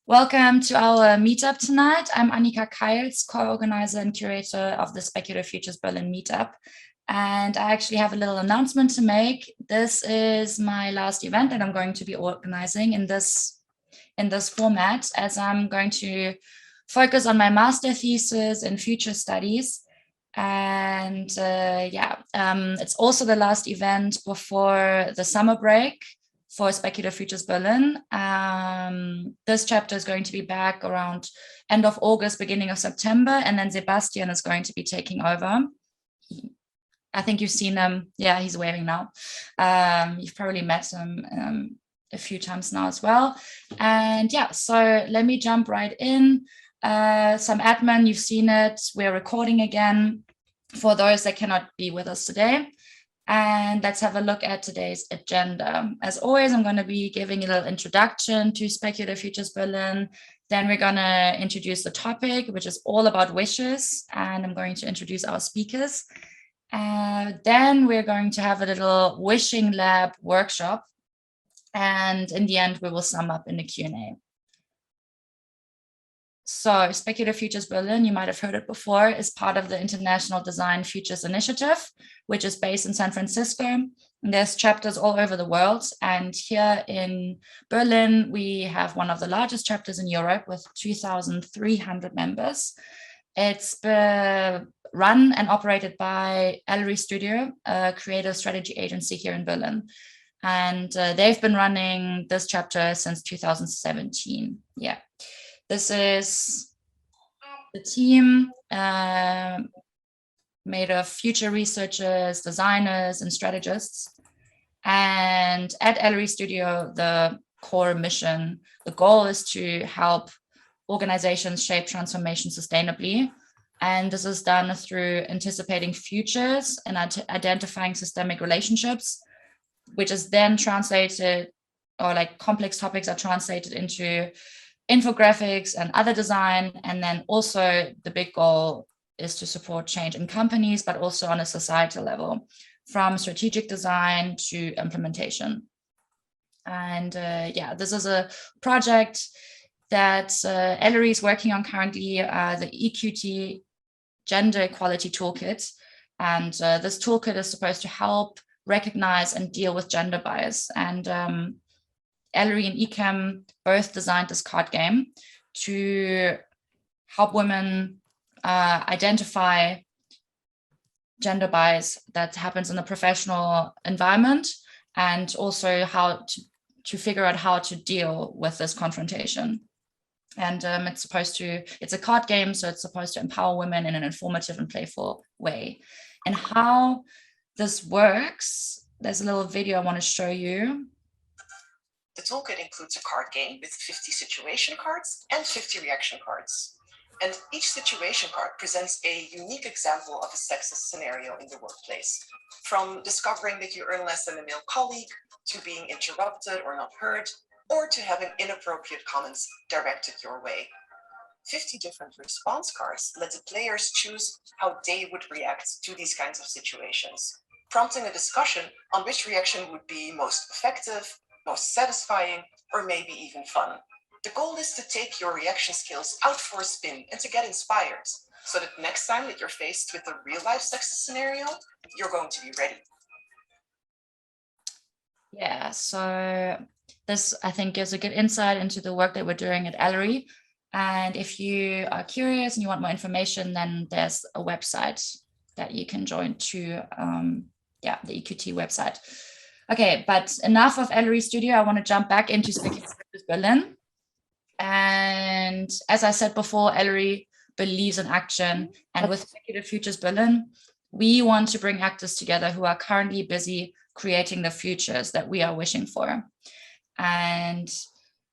Welcome to our meetup tonight. I'm Annika Keils, co-organizer and curator of the Speculative Futures Berlin meetup. And I actually have a little announcement to make. This is my last event that I'm going to be organizing in this format, as I'm going to focus on my master thesis in future studies. And it's also the last event before the summer break for Speculative Futures Berlin. This chapter is going to be back around end of August, beginning of September, and then Sebastian is going to be taking over. I think you've seen him. Yeah, he's waving now. You've probably met him a few times now as well. And yeah, so let me jump right in. Some admin, you've seen it. We're recording again for those that cannot be with us today. And let's have a look at today's agenda. As always, I'm going to be giving a little introduction to Speculative Futures Berlin. Then we're going to introduce the topic, which is all about wishes. And I'm going to introduce our speakers. Then we're going to have a little wishing lab workshop. And in the end, we will sum up in the Q&A. So Speculative Futures Berlin, you might have heard it before, is part of the International Design Futures Initiative, which is based in San Francisco. And there's chapters all over the world. And here in Berlin, we have one of the largest chapters in Europe with 2,300 members. It's run and operated by Ellery Studio, a creative strategy agency here in Berlin. And they've been running this chapter since 2017. Yeah. This is the team made of future researchers, designers, and strategists. And at Ellery Studio, the core mission, the goal is to help organizations shape transformation sustainably. And this is done through anticipating futures and identifying systemic relationships, which is then translated, or like complex topics are translated into infographics and other design. And then also the big goal is to support change in companies, but also on a societal level, from strategic design to implementation. And this is a project that Ellery is working on currently, the EQT Gender Equality Toolkit. And this toolkit is supposed to help recognize and deal with gender bias. And Ellery and Ecam both designed this card game to help women identify gender bias that happens in the professional environment, and also how to figure out how to deal with this confrontation. And it's a card game, so it's supposed to empower women in an informative and playful way. And how this works, there's a little video I want to show you. The toolkit includes a card game with 50 situation cards and 50 reaction cards. And each situation card presents a unique example of a sexist scenario in the workplace, from discovering that you earn less than a male colleague, to being interrupted or not heard, or to having inappropriate comments directed your way. 50 different response cards let the players choose how they would react to these kinds of situations, prompting a discussion on which reaction would be most effective, most satisfying, or maybe even fun. The goal is to take your reaction skills out for a spin and to get inspired, so that next time that you're faced with a real-life sexist scenario, you're going to be ready. Yeah, so this, I think, gives a good insight into the work that we're doing at Ellery. And if you are curious and you want more information, then there's a website that you can join to, the EQT website. Okay, but enough of Ellery Studio. I want to jump back into Speculative Futures Berlin. And as I said before, Ellery believes in action. And with Speculative Futures Berlin, we want to bring actors together who are currently busy creating the futures that we are wishing for. And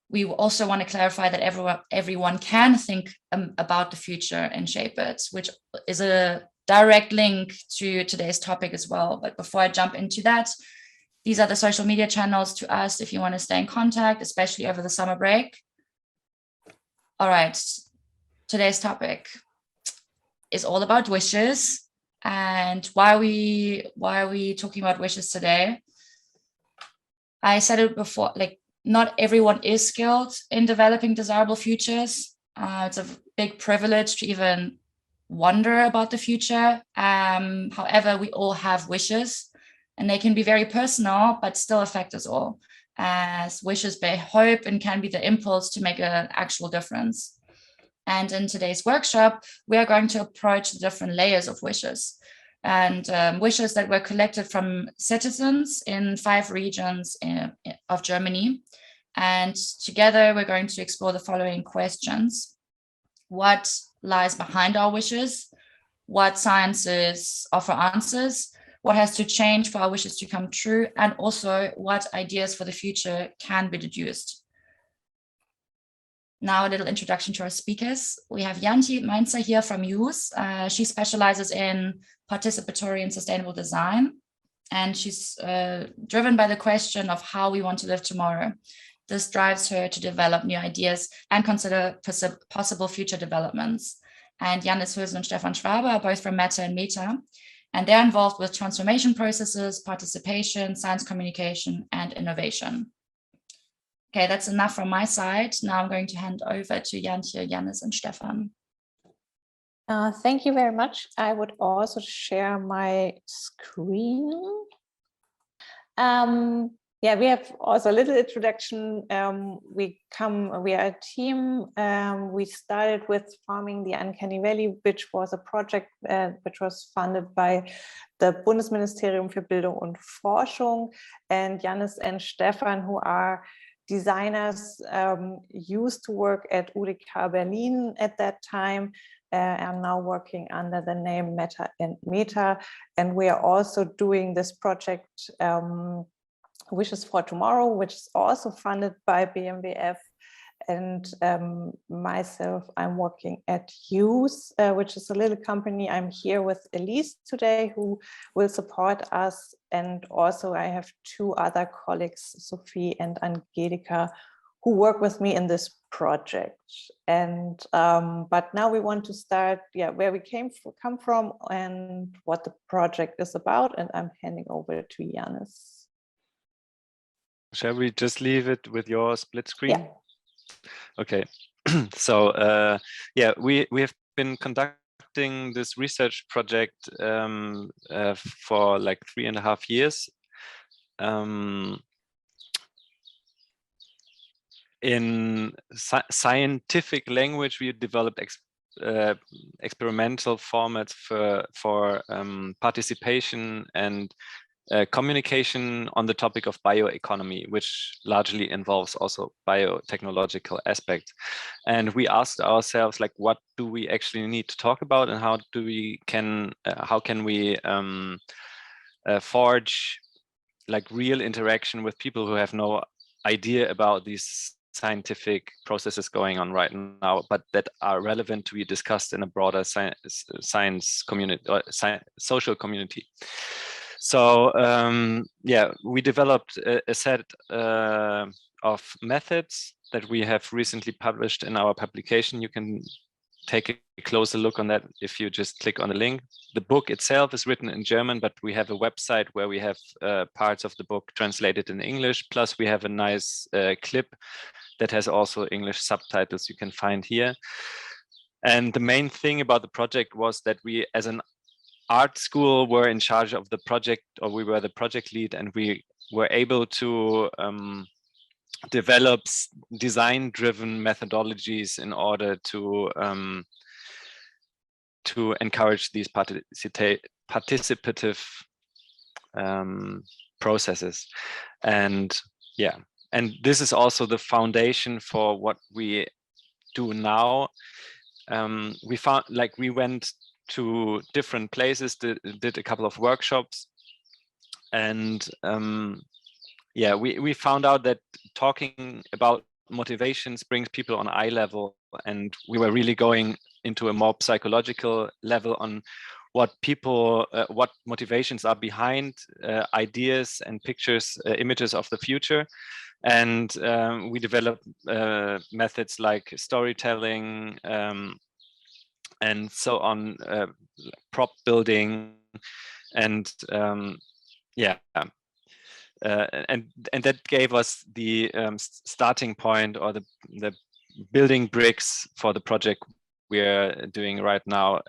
we also want to clarify that everyone can think about the future and shape it, which is a direct link to today's topic as well. But before I jump into that, these are the social media channels to us if you want to stay in contact, especially over the summer break. All right, today's topic is all about wishes. And why are we talking about wishes today? I said it before, like not everyone is skilled in developing desirable futures. It's a big privilege to even wonder about the future. However, we all have wishes, and they can be very personal, but still affect us all, as wishes bear hope and can be the impulse to make an actual difference. And in today's workshop, we are going to approach the different layers of wishes, and wishes that were collected from citizens in 5 regions of Germany. And together we're going to explore the following questions. What lies behind our wishes? What sciences offer answers? What has to change for our wishes to come true? And also, what ideas for the future can be deduced? Now, a little introduction to our speakers. We have Jantje Meinzer here from YOUSE. She specializes in participatory and sustainable design. And she's driven by the question of how we want to live tomorrow. This drives her to develop new ideas and consider possible future developments. And Jannis, Hülsen, and Stefan Schwabe are both from Meta and Meta, and they're involved with transformation processes, participation, science communication, and innovation. Okay, that's enough from my side. Now I'm going to hand over to Jantje, Jannis, and Stefan. Thank you very much. I would also share my screen. Yeah, we have also a little introduction. We are a team. We started with Farming the Uncanny Valley, which was a project which was funded by the Bundesministerium für Bildung und Forschung. And Jannis and Stefan, who are designers, used to work at UDK Berlin at that time. I'm now working under the name Meta and Meta. And we are also doing this project Wishes for Tomorrow, which is also funded by BMWF. And myself, I'm working at YOUSE, which is a little company. I'm here with Elise today, who will support us. And also I have 2 other colleagues, Sophie and Angelika, who work with me in this project. And but now we want to start, where we come from and what the project is about. And I'm handing over to Jannis. Shall we just leave it with your split screen? Yeah. Okay. So yeah, we have been conducting this research project for like 3.5 years. In scientific language, we developed experimental formats for participation and communication on the topic of bioeconomy, which largely involves also biotechnological aspects. And we asked ourselves, like, what do we actually need to talk about, and how can we forge like real interaction with people who have no idea about these scientific processes going on right now, but that are relevant to be discussed in a broader science community or social community. So yeah, we developed a set of methods that we have recently published in our publication. You can take a closer look on that if you just click on the link. The book itself is written in German, but we have a website where we have parts of the book translated in English. Plus we have a nice clip that has also English subtitles you can find here. And the main thing about the project was that we, as an art school, were in charge of the project, or we were the project lead, and we were able to develop design-driven methodologies in order to encourage these participative processes. And yeah, and this is also the foundation for what we do now. We found, like, we went to different places, did a couple of workshops, and yeah, we found out that talking about motivations brings people on eye level, and we were really going into a more psychological level on what people, what motivations are behind ideas and pictures, images of the future. And we developed methods like storytelling and so on, prop building, and yeah. and that gave us the starting point, or the building bricks for the project we're doing right now,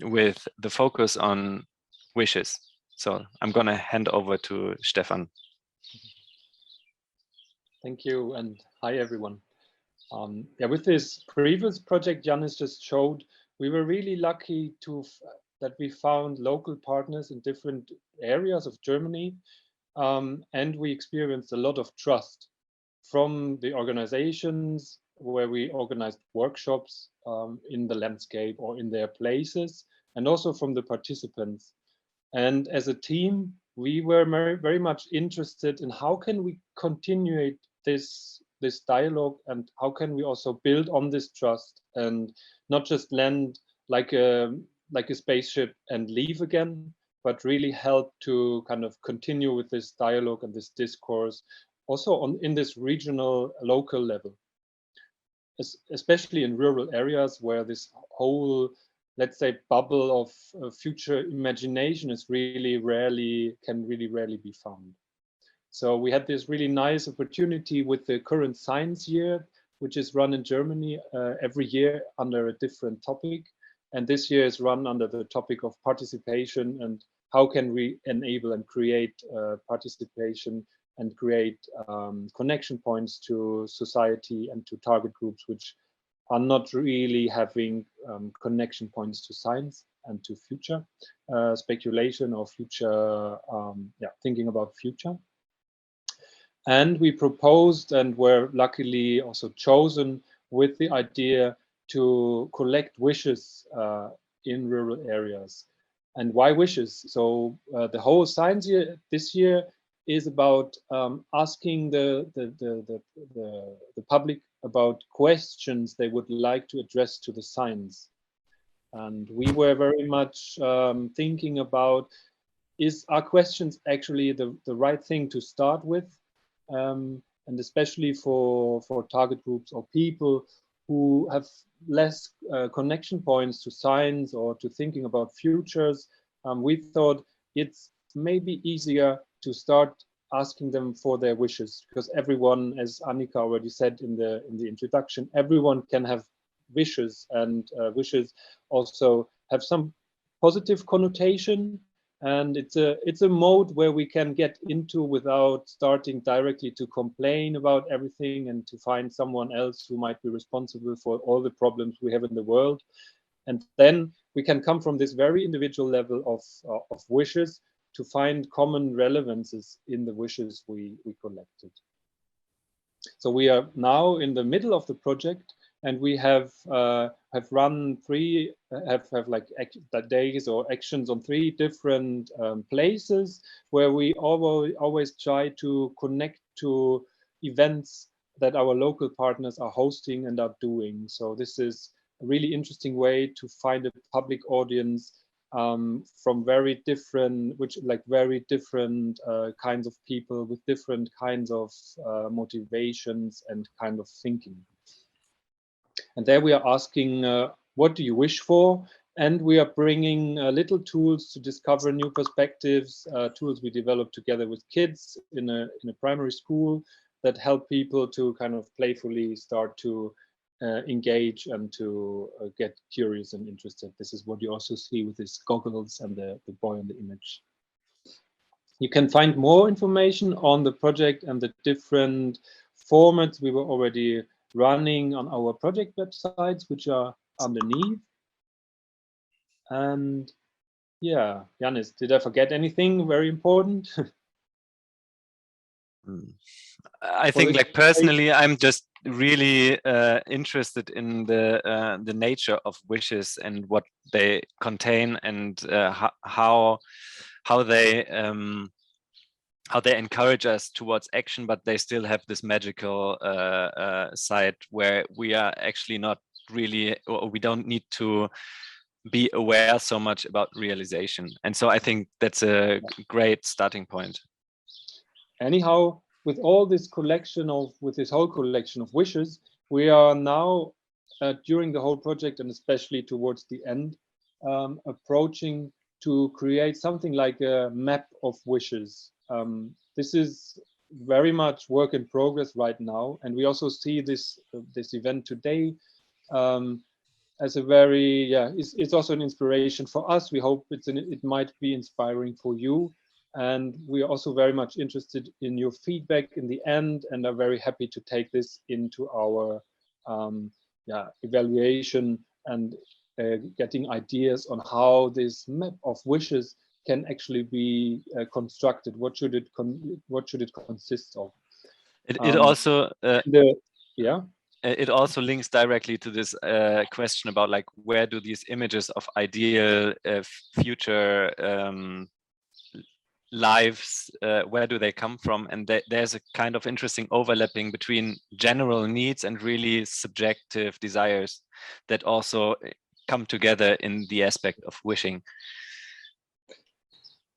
with the focus on wishes. So I'm going to hand over to Stefan. Thank you, and hi everyone. Yeah, with this previous project Jannis just showed, we were really lucky that we found local partners in different areas of Germany, and we experienced a lot of trust from the organizations where we organized workshops in the landscape or in their places, and also from the participants. And as a team, we were very much interested in how can we continue this dialogue, and how can we also build on this trust and not just land like a spaceship and leave again, but really help to kind of continue with this dialogue and this discourse also in this regional, local level, especially in rural areas where this whole, let's say, bubble of future imagination is can really rarely be found. So we had this really nice opportunity with the current science year, which is run in Germany every year under a different topic. And this year is run under the topic of participation, and how can we enable and create participation and create connection points to society and to target groups which are not really having connection points to science and to future speculation or future, thinking about future. And we proposed, and were luckily also chosen with the idea to collect wishes in rural areas. And why wishes? So the whole science year this year is about asking the public about questions they would like to address to the science. And we were very much thinking about, are questions actually the right thing to start with? And especially for target groups or people who have less connection points to science or to thinking about futures, we thought it's maybe easier to start asking them for their wishes, because everyone, as Annika already said in the introduction, everyone can have wishes, and wishes also have some positive connotation. And it's a mode where we can get into without starting directly to complain about everything and to find someone else who might be responsible for all the problems we have in the world. And then we can come from this very individual level of wishes to find common relevances in the wishes we collected. So we are now in the middle of the project, and we have run days or actions on 3 different places where we always try to connect to events that our local partners are hosting and are doing. So this is a really interesting way to find a public audience from very different kinds of people with different kinds of motivations and kind of thinking. And there we are asking, what do you wish for? And we are bringing little tools to discover new perspectives, tools we developed together with kids in a primary school that help people to kind of playfully start to engage and to get curious and interested. This is what you also see with these goggles and the boy in the image. You can find more information on the project and the different formats we were already running on our project websites, which are underneath. And yeah, Jannis, did I forget anything very important? I think, like, personally, I'm just really interested in the nature of wishes and what they contain, and how they encourage us towards action, but they still have this magical side where we are actually not really, or we don't need to be aware so much about realization. And so I think that's a great starting point. Anyhow, with all this collection with this whole collection of wishes, we are now during the whole project, and especially towards the end, approaching to create something like a map of wishes. this is very much work in progress right now, and we also see this event today as a very it's also an inspiration for us. We hope it might be inspiring for you, and we are also very much interested in your feedback in the end, and are very happy to take this into our evaluation and getting ideas on how this map of wishes can actually be constructed. What should it consist of? It also it also links directly to this question about like, where do these images of ideal future lives, where do they come from? And there's a kind of interesting overlapping between general needs and really subjective desires that also come together in the aspect of wishing.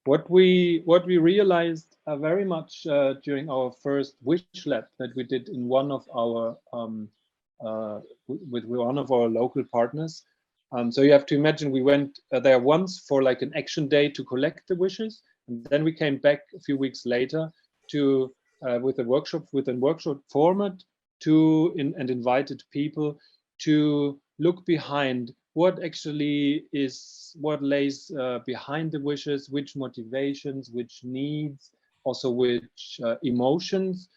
What we realized very much during our first wish lab that we did in one of our with one of our local partners. So you have to imagine we went there once for like an action day to collect the wishes, and then we came back a few weeks later to with a workshop format and invited people to look behind what actually what lays behind the wishes, which motivations, which needs, also which emotions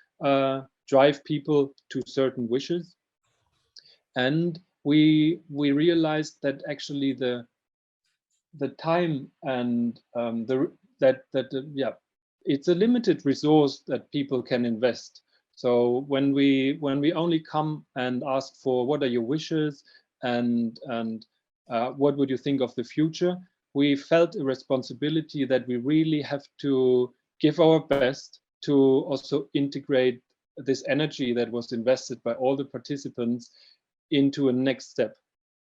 drive people to certain wishes. And we realized that actually the time and it's a limited resource that people can invest. So when we only come and ask for what are your wishes and what would you think of the future, we felt a responsibility that we really have to give our best to also integrate this energy that was invested by all the participants into a next step.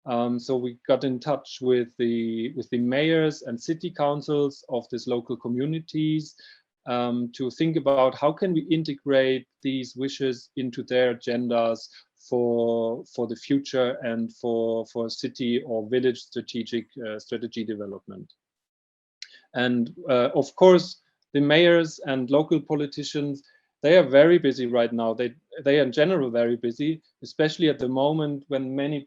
So we got in touch with the mayors and city councils of these local communities to think about how can we integrate these wishes into their agendas for the future and for city or village strategy development. And of course, the mayors and local politicians, they are very busy right now. They are in general very busy, especially at the moment when many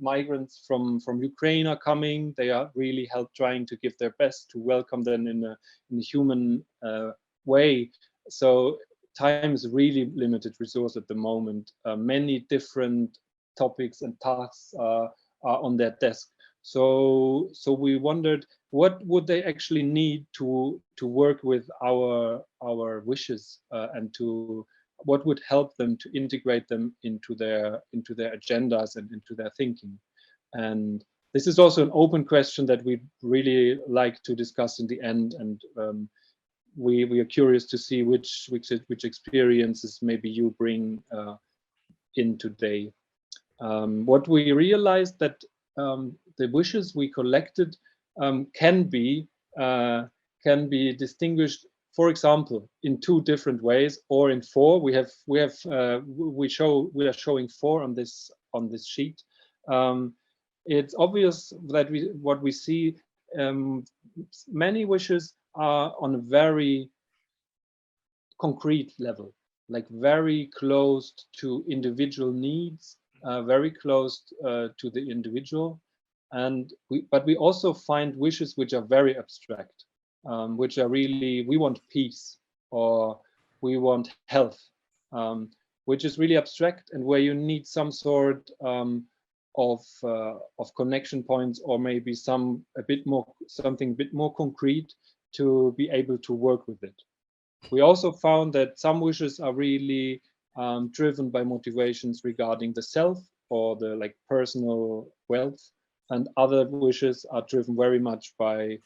migrants from Ukraine are coming. They are really trying to give their best to welcome them in a human way. So time is really limited resource at the moment. Many different topics and tasks are on their desk. So we wondered, what would they actually need to work with our wishes and what would help them to integrate them into their agendas and into their thinking. And this is also an open question that we really like to discuss in the end, and we are curious to see which experiences maybe you bring in today. What we realized that the wishes we collected can be distinguished, for example, in 2 different ways, or in 4. We are showing 4 on this sheet. It's obvious that what we see, many wishes are on a very concrete level, like very close to individual needs, very close to the individual. But we also find wishes which are very abstract, which are really, we want peace or we want health, which is really abstract and where you need some sort of connection points, or maybe something a bit more concrete to be able to work with it. We also found that some wishes are really driven by motivations regarding the self or the personal wealth, and other wishes are driven very much by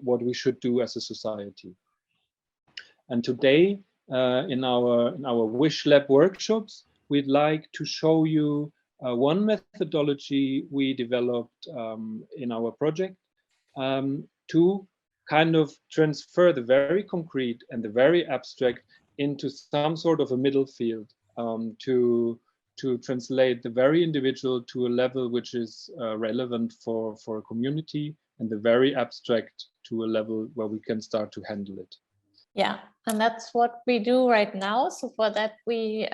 what we should do as a society. And today, in our Wish Lab workshops, we'd like to show you one methodology we developed in our project to kind of transfer the very concrete and the very abstract into some sort of a middle field, to translate the very individual to a level which is relevant for a community, and the very abstract to a level where we can start to handle it. Yeah, and that's what we do right now. So for that, we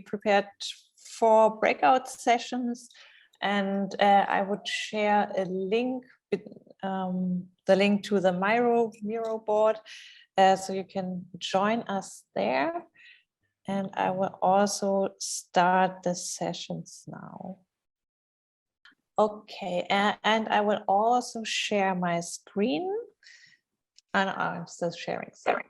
prepared 4 breakout sessions, and I would share a link, the link to the Miro board, so you can join us there. And I will also start the sessions now. Okay, and I will also share my screen. And I'm still sharing, sorry.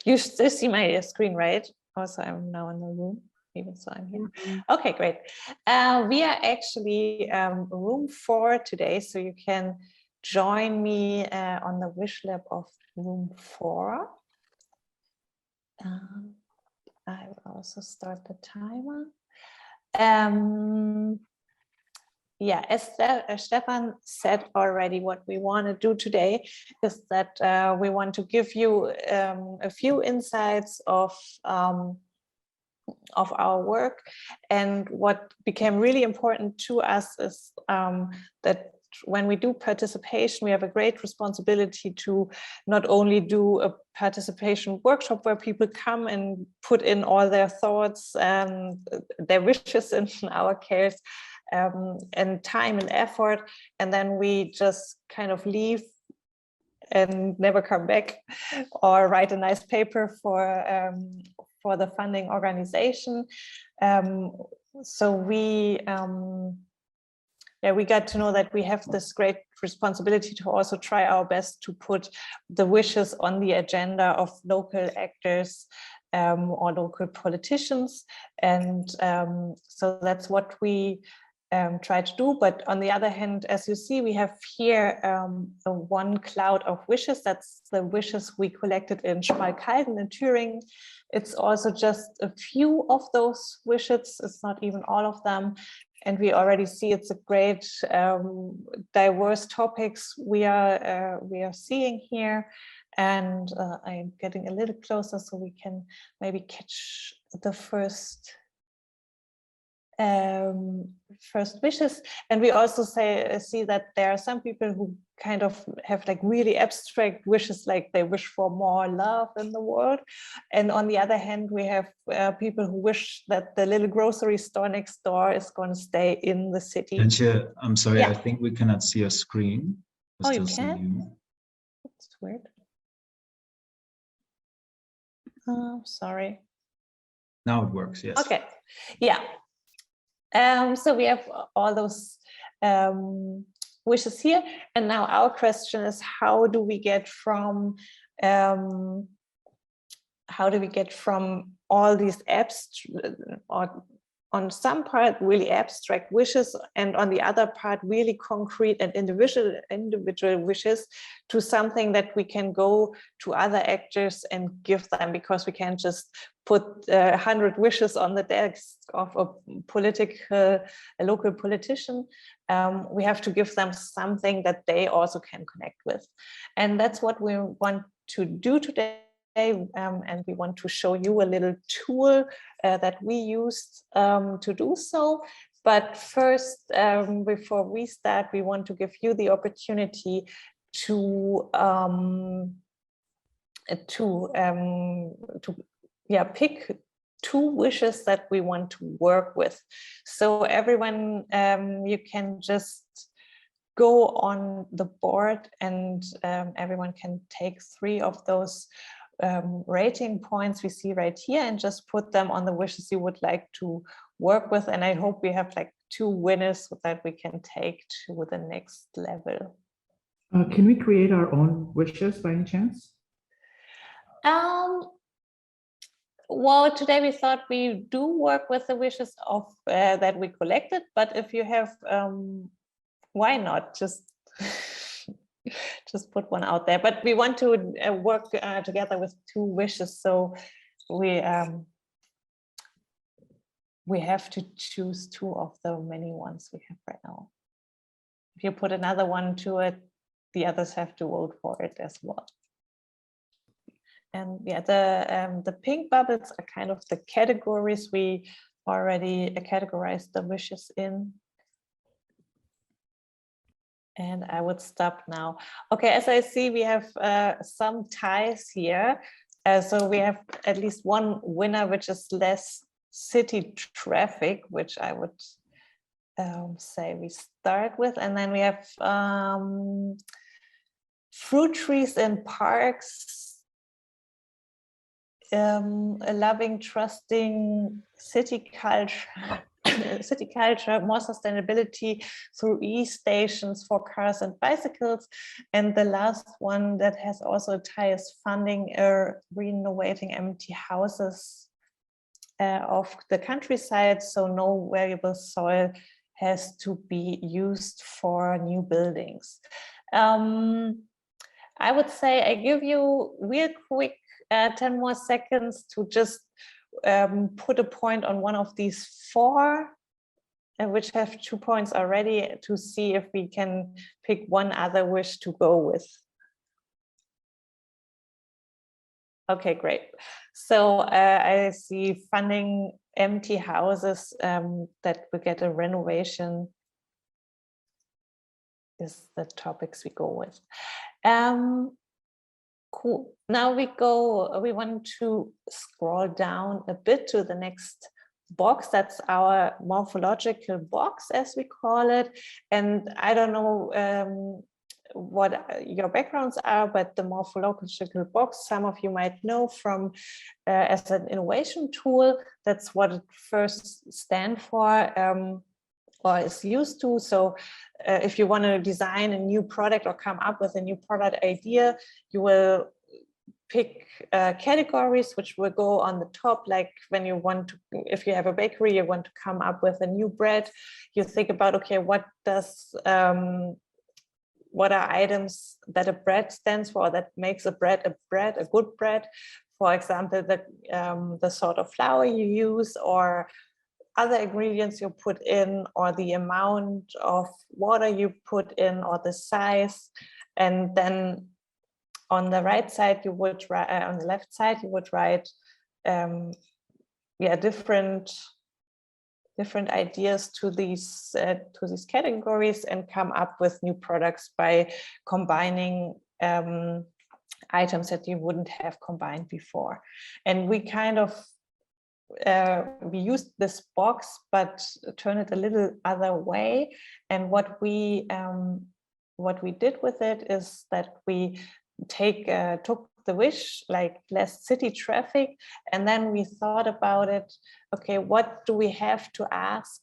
You still see my screen, right? Also, I'm now in the room, even so I'm here. Okay, great. We are actually room 4 today, so you can join me on the wish lab of room 4. I will also start the timer. Yeah, as Stefan said already, what we want to do today is that we want to give you a few insights of our work. And what became really important to us is that when we do participation, we have a great responsibility to not only do a participation workshop where people come and put in all their thoughts and their wishes in our case, and time and effort, and then we just kind of leave and never come back, or write a nice paper for the funding organization. So we got to know that we have this great responsibility to also try our best to put the wishes on the agenda of local actors or local politicians, and so that's what we try to do. But on the other hand, as you see, we have here one cloud of wishes. That's the wishes we collected in Schmalkalden in Thüringen. It's also just a few of those wishes. It's not even all of them. And we already see it's a great diverse topics we are seeing here. And I'm getting a little closer so we can maybe catch the first wishes. And we also see that there are some people who kind of have like really abstract wishes, like they wish for more love in the world. And on the other hand, we have people who wish that the little grocery store next door is going to stay in the city. Jantje, I'm sorry, Yeah. I think we cannot see your screen. Oh, you can? That's weird. Sorry. Now it works, yes. Okay, yeah. So we have all those wishes here, and now our question is, how do we get from all these or on some part really abstract wishes, and on the other part really concrete and individual wishes, to something that we can go to other actors and give them, because we can't just put 100 wishes on the desk of a local politician. We have to give them something that they also can connect with. And that's what we want to do today. And we want to show you a little tool that we used to do so. But first, before we start, we want to give you the opportunity to pick 2 wishes that we want to work with. So everyone, you can just go on the board, and everyone can take 3 of those rating points we see right here and just put them on the wishes you would like to work with. And I hope we have like 2 winners that we can take to the next level. Can we create our own wishes by any chance? Well, today we thought we do work with the wishes of that we collected, but if you have, why not just put one out there? But we want to work together with 2 wishes, so we have to choose 2 of the many ones we have right now. If you put another one to it, the others have to vote for it as well. And yeah, the pink bubbles are kind of the categories we already categorized the wishes in. And I would stop now. Okay, as I see, we have some ties here. So we have at least one winner, which is less city traffic, which I would say we start with. And then we have fruit trees in parks, a loving, trusting city culture. City culture, more sustainability through e-stations for cars and bicycles. And the last one that has also ties funding renovating empty houses of the countryside. So no variable soil has to be used for new buildings. I would say I give you real quick 10 more seconds to just put a point on one of these four, which have 2 points already, to see if we can pick one other wish to go with. Okay, great. So I see funding empty houses that will get a renovation is the topics we go with. Cool. Now we want to scroll down a bit to the next box. That's our morphological box, as we call it. And I don't know what your backgrounds are, but the morphological box, some of you might know from as an innovation tool. That's what it first stands for. Or is used to. So if you want to design a new product or come up with a new product idea, you will pick categories which will go on the top. Like when you want to, if you have a bakery, you want to come up with a new bread, you think about, okay, what are items that a bread stands for, that makes a bread a good bread? For example, the sort of flour you use, or other ingredients you put in, or the amount of water you put in, or the size. And then on the right side, you would write, on the left side, you would write different ideas to these categories, and come up with new products by combining items that you wouldn't have combined before. And we kind of we used this box, but turn it a little other way. And what we did with it is that we took the wish, like less city traffic, and then we thought about it. Okay, what do we have to ask?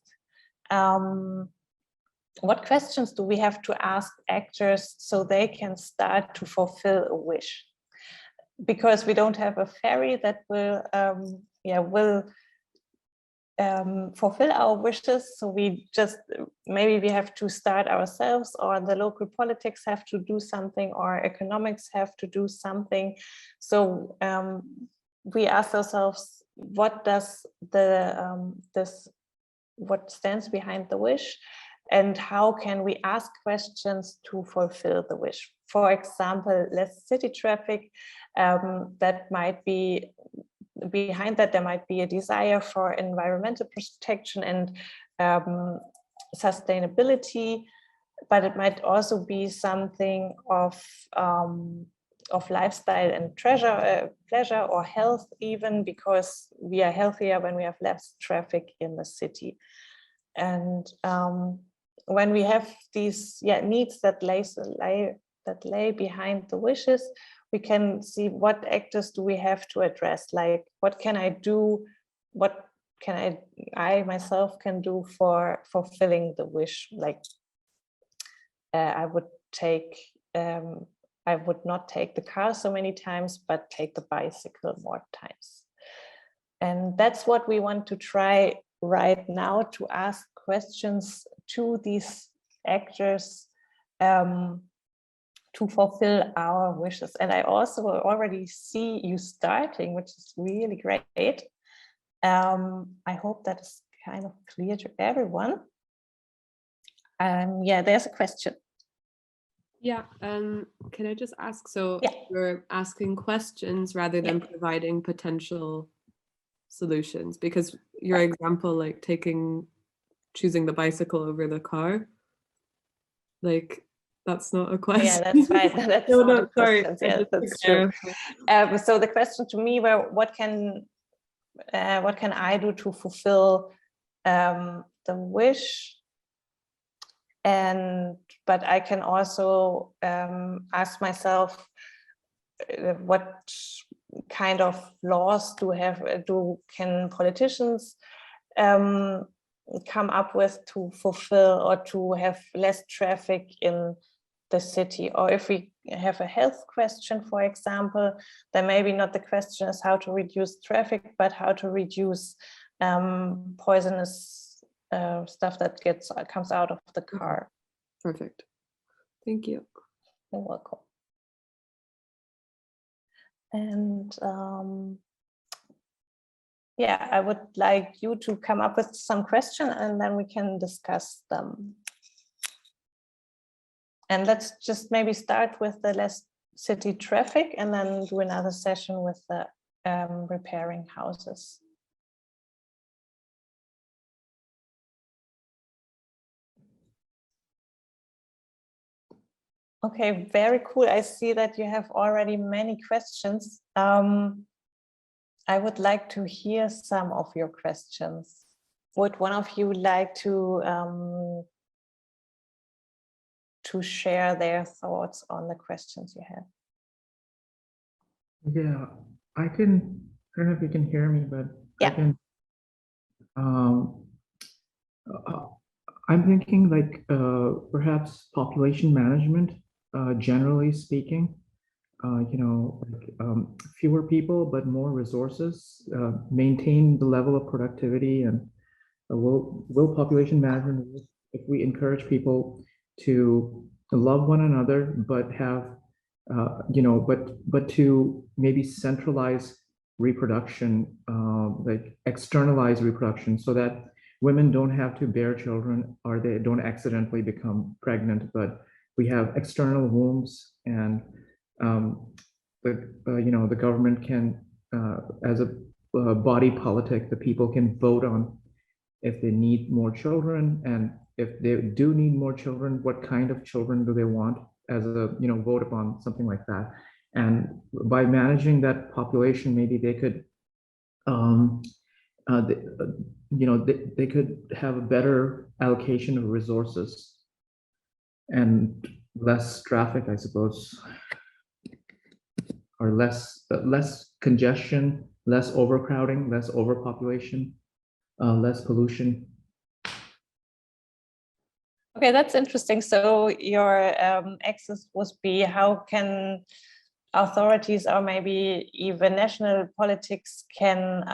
What questions do we have to ask actors so they can start to fulfill a wish? Because we don't have a fairy that will fulfill our wishes. So maybe we have to start ourselves, or the local politics have to do something, or economics have to do something. So we ask ourselves, what does what stands behind the wish, and how can we ask questions to fulfill the wish? For example, less city traffic, that might be behind that, there might be a desire for environmental protection and sustainability, but it might also be something of lifestyle and pleasure or health, even, because we are healthier when we have less traffic in the city. And when we have these needs that lay behind the wishes, we can see what actors do we have to address. Like, what can I do? What can I myself can do for fulfilling the wish? Like, I would not take the car so many times, but take the bicycle more times. And that's what we want to try right now, to ask questions to these actors to fulfill our wishes. And I also already see you starting, which is really great. I hope that is kind of clear to everyone. There's a question. Yeah, can I just ask, so you're asking questions rather than providing potential solutions? Because your example, like choosing the bicycle over the car, like, that's not a question. Yeah, that's right. That's No, not no, a sorry. question. Yeah, that's true. So the question to me were, what can I do to fulfill the wish? But I can also ask myself, what kind of laws can politicians come up with to fulfill or to have less traffic in the city? Or if we have a health question, for example, then maybe not the question is how to reduce traffic, but how to reduce poisonous stuff that comes out of the car. Perfect. Thank you. You're welcome. And yeah, I would like you to come up with some questions and then we can discuss them. And let's just maybe start with the less city traffic and then do another session with the repairing houses. Okay, very cool. I see that you have already many questions. I would like to hear some of your questions. Would one of you like to share their thoughts on the questions you have? Yeah, I can, I don't know if you can hear me, but yeah. I can, I'm thinking like perhaps population management, generally speaking, you know, like, fewer people, but more resources, maintain the level of productivity, and will population management, if we encourage people to love one another, but have, you know, but to maybe centralize reproduction, like externalize reproduction, so that women don't have to bear children, or they don't accidentally become pregnant, but we have external wombs, and you know, the government can, as a body politic, the people can vote on if they need more children, and if they do need more children, what kind of children do they want, as a, you know, vote upon something like that. And by managing that population, maybe they could, you know, they could have a better allocation of resources and less traffic, I suppose, or less congestion, less overcrowding, less overpopulation, less pollution. Okay, that's interesting. So your axis would be, how can authorities or maybe even national politics can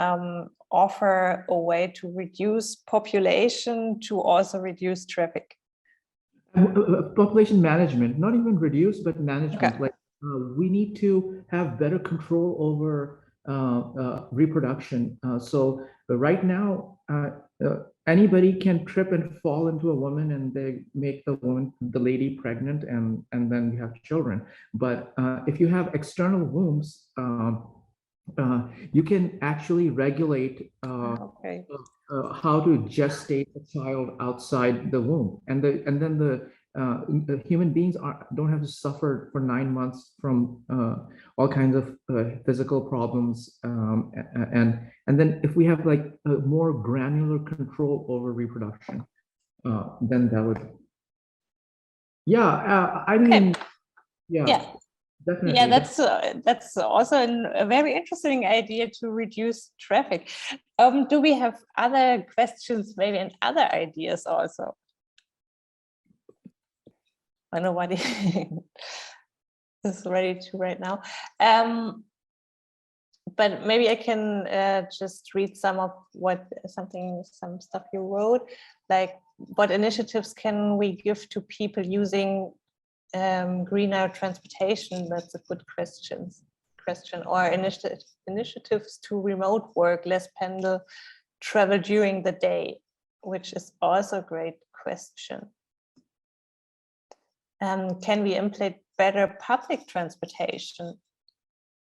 offer a way to reduce population to also reduce traffic? Population management, not even reduce, but management. Okay. Like we need to have better control over reproduction. So right now, anybody can trip and fall into a woman, and they make the lady pregnant, and then you have children. But if you have external wombs, you can actually regulate Okay. how to gestate a child outside the womb, and then the human beings don't have to suffer for 9 months from all kinds of physical problems, and then if we have like a more granular control over reproduction, then that would, yeah, I mean, Okay. yeah. Definitely. Yeah, that's also a very interesting idea to reduce traffic. Do we have other questions, maybe, and other ideas also? I know nobody is ready to right now. But maybe I can just read some stuff you wrote, like what initiatives can we give to people using greener transportation? That's a good question. Or initiatives to remote work, less pendle travel during the day, which is also a great question. Can we implement better public transportation?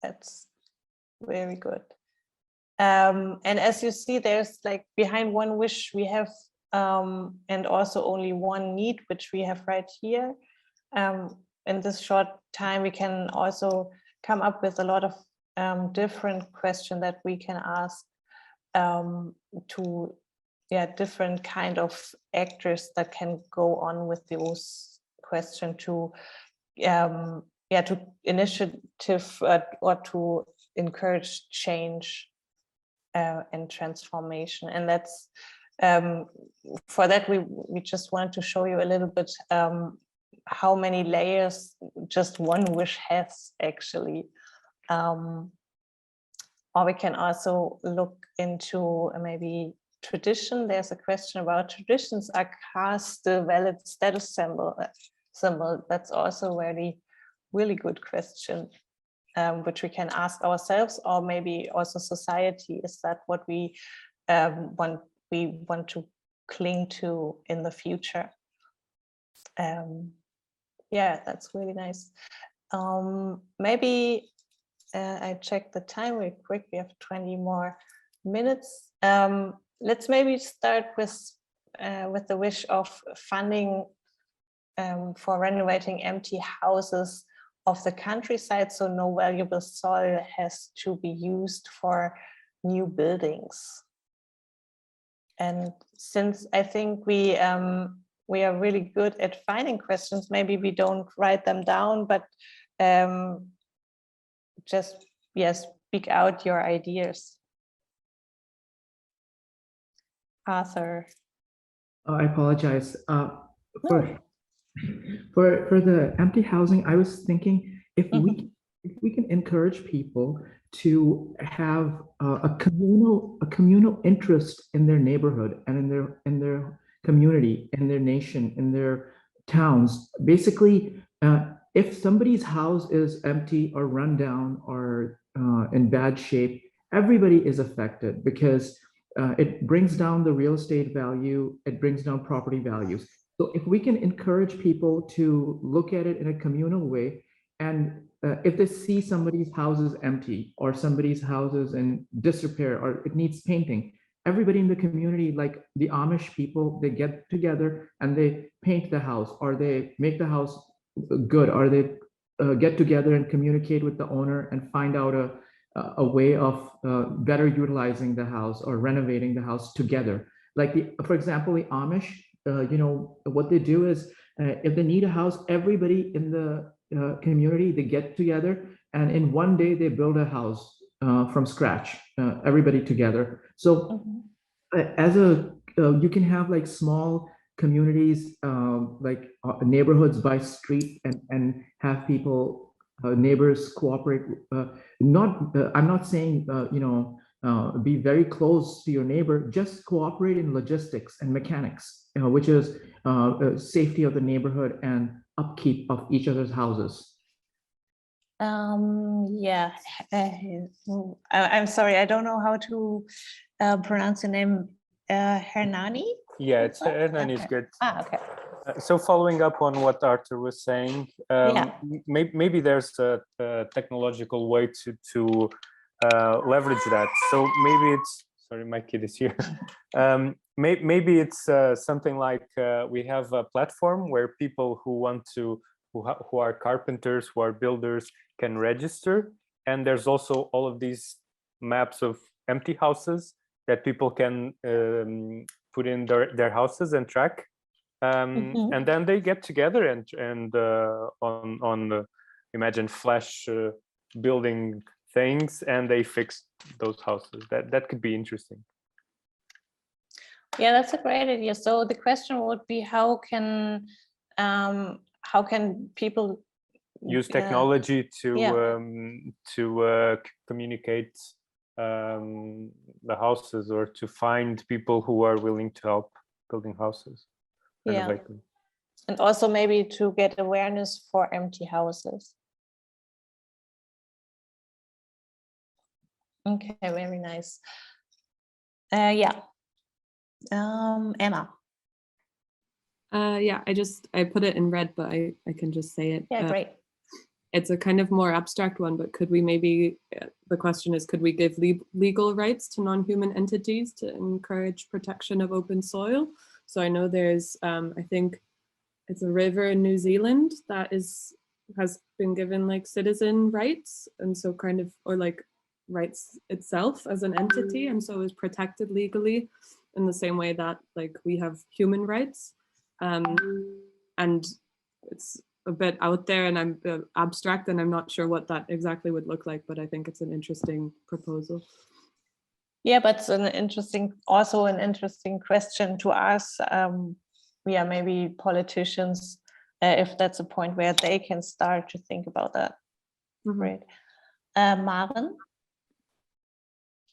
That's very good. And as you see, there's like behind one wish we have, and also only one need, which we have right here. in this short time, we can also come up with a lot of different questions that we can ask to different kind of actors that can go on with those questions to to initiative or to encourage change and transformation. And that's for that we just wanted to show you a little bit how many layers just one wish has actually. Or we can also look into maybe tradition. There's a question about traditions. Are cars the valid status symbol? That's also a really good question, which we can ask ourselves, or maybe also society. Is that what we want to cling to in the future? Yeah, that's really nice. Maybe I checked the time real quick. We have 20 more minutes. Let's maybe start with the wish of funding for renovating empty houses of the countryside, so no valuable soil has to be used for new buildings. And since I think we are really good at finding questions, maybe we don't write them down, but just speak out your ideas. Arthur. I apologize. For the empty housing, I was thinking if we can encourage people to have a communal interest in their neighborhood and in their community, in their nation, in their towns. Basically, if somebody's house is empty or run down or in bad shape, everybody is affected because it brings down the real estate value, it brings down property values. So if we can encourage people to look at it in a communal way, and if they see somebody's house is empty or somebody's house is in disrepair or it needs painting, everybody in the community, like the Amish people, they get together and they paint the house, or they make the house good, or they get together and communicate with the owner and find out a way of better utilizing the house or renovating the house together. Like for example, the Amish, what they do is if they need a house, everybody in the community, they get together and in one day they build a house from scratch, everybody together. So as you can have like small communities, like neighborhoods by street, and have people, neighbors cooperate. I'm not saying be very close to your neighbor, just cooperate in logistics and mechanics, which is safety of the neighborhood and upkeep of each other's houses. Yeah, I'm sorry, I don't know how to pronounce the name. Hernani? Yeah, it's Hernani is good. Okay. So following up on what Arthur was saying, maybe there's a technological way to leverage that. So maybe it's, sorry, my kid is here. Maybe it's something like we have a platform where people who are carpenters, who are builders, can register. And there's also all of these maps of empty houses that people can put in their houses and track. And then they get together and on imagine flash building things, and they fix those houses. That could be interesting. Yeah, that's a great idea. So the question would be, how can people use technology to communicate the houses, or to find people who are willing to help building houses? Yeah, and also maybe to get awareness for empty houses. Okay, very nice. Yeah. Emma. Yeah, I put it in red, but I can just say it. Yeah, great. It's a kind of more abstract one, but could we maybe, the question is, could we give legal rights to non-human entities to encourage protection of open soil? So I know there's, I think it's a river in New Zealand that has been given like citizen rights, and so kind of, or like rights itself as an entity, and so is protected legally in the same way that like we have human rights. And it's a bit out there and I'm abstract, and I'm not sure what that exactly would look like, but I think it's an interesting proposal. Yeah, but it's also an interesting question to ask. Yeah, maybe politicians, if that's a point where they can start to think about that. Right. Maren?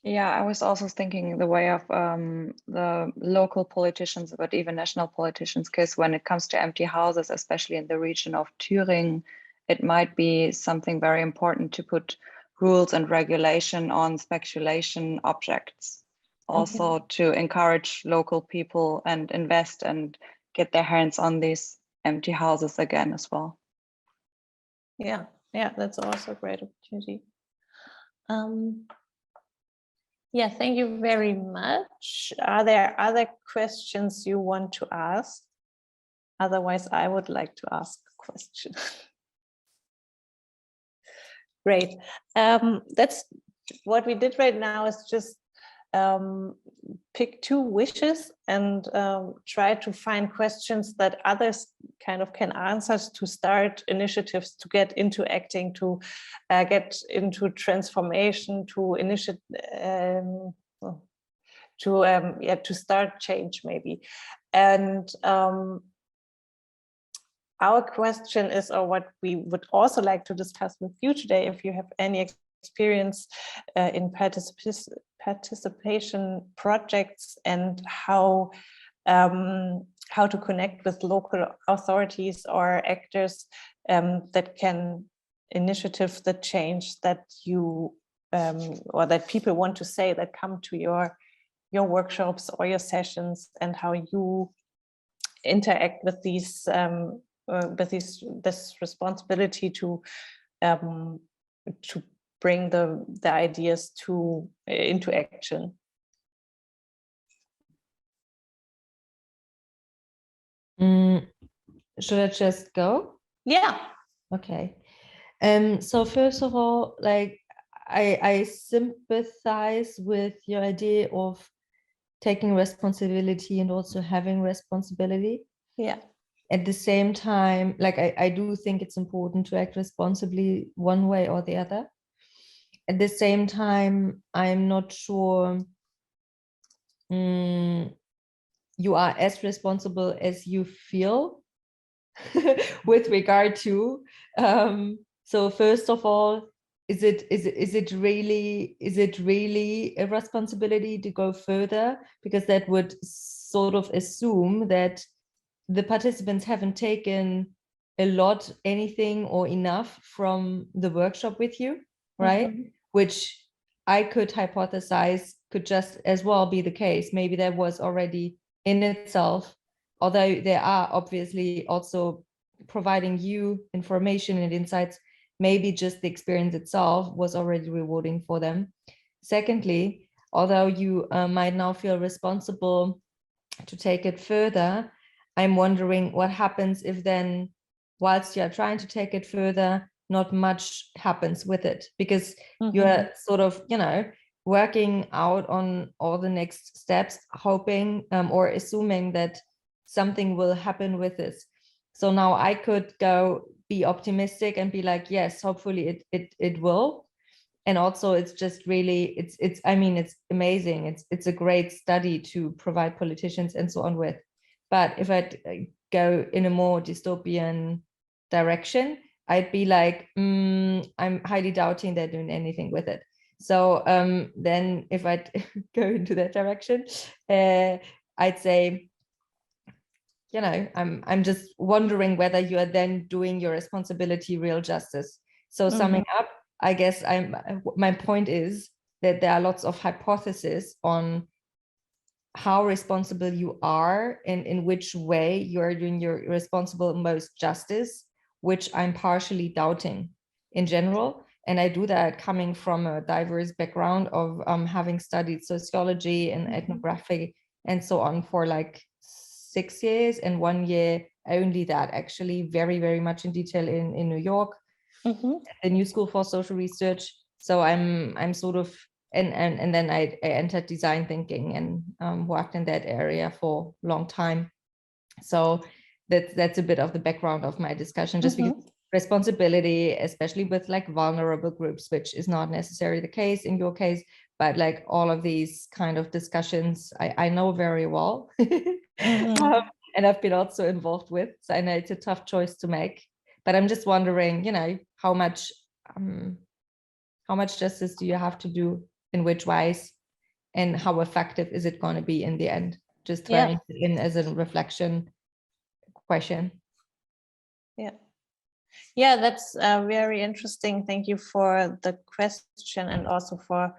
Yeah, I was also thinking the way of the local politicians, but even national politicians, because when it comes to empty houses, especially in the region of Thüringen, it might be something very important to put rules and regulation on speculation objects. Also to encourage local people and invest and get their hands on these empty houses again as well. Yeah, that's also a great opportunity. Yeah, thank you very much. Are there other questions you want to ask? Otherwise, I would like to ask a question. Great. That's what we did right now, is just pick 2 wishes and try to find questions that others kind of can answer, to start initiatives, to get into acting, to get into transformation, to initiate, to start change maybe. And our question is, or what we would also like to discuss with you today, if you have any experience in participation projects and how to connect with local authorities or actors that can initiative the change that you or that people want to say, that come to your workshops or your sessions, and how you interact with these this responsibility to bring the ideas into action. Should I just go? Yeah. Okay. So first of all, like I sympathize with your idea of taking responsibility and also having responsibility. Yeah. At the same time, like I do think it's important to act responsibly one way or the other. At the same time, I'm not sure you are as responsible as you feel with regard to. So first of all, is it really a responsibility to go further? Because that would sort of assume that the participants haven't taken a lot, anything or enough from the workshop with you, right? Which I could hypothesize could just as well be the case. Maybe that was already in itself, although they are obviously also providing you information and insights, maybe just the experience itself was already rewarding for them. Secondly, although you might now feel responsible to take it further, I'm wondering what happens if then, whilst you're trying to take it further, not much happens with it, because you're sort of, working out on all the next steps, hoping or assuming that something will happen with this. So now I could go be optimistic and be like, yes, hopefully it will. And also it's just really, it's amazing. It's a great study to provide politicians and so on with. But if I go in a more dystopian direction, I'd be like, I'm highly doubting they're doing anything with it. So then if I go into that direction, I'd say, I'm just wondering whether you are then doing your responsibility real justice. So summing up, I guess my point is that there are lots of hypotheses on how responsible you are and in which way you are doing your responsible most justice, which I'm partially doubting in general. And I do that coming from a diverse background of having studied sociology and ethnography and so on for like 6 years and 1 year only that, actually very, very much in detail in New York, the New School for Social Research. So I'm sort of, and then I entered design thinking and worked in that area for a long time. So that's a bit of the background of my discussion, just because responsibility, especially with like vulnerable groups, which is not necessarily the case in your case, but like all of these kind of discussions I know very well. And I've been also involved with, so I know it's a tough choice to make, but I'm just wondering, you know, how much justice do you have to do in which ways, and how effective is it going to be in the end? Just throwing it in as a reflection question. Yeah, that's very interesting. Thank you for the question and also for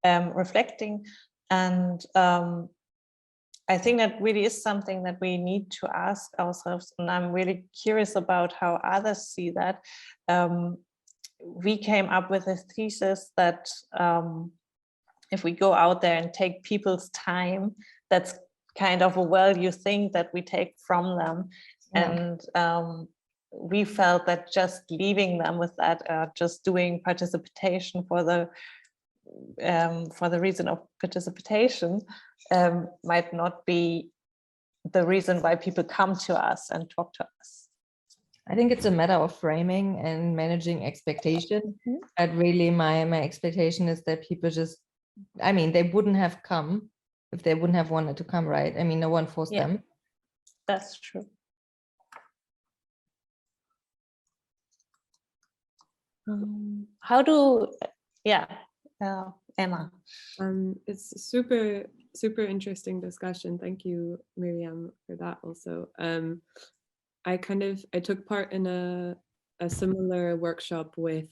reflecting. And I think that really is something that we need to ask ourselves. And I'm really curious about how others see that. We came up with a thesis that if we go out there and take people's time, that's kind of a value thing that we take from them. And we felt that just leaving them with that, just doing participation for the reason of participation, might not be the reason why people come to us and talk to us. I think it's a matter of framing and managing expectation. But really my expectation is that people just, I mean, they wouldn't have come if they wouldn't have wanted to come, right? I mean, no one forced them. That's true. How do, Emma? It's a super interesting discussion. Thank you, Miriam, for that also. I took part in a similar workshop with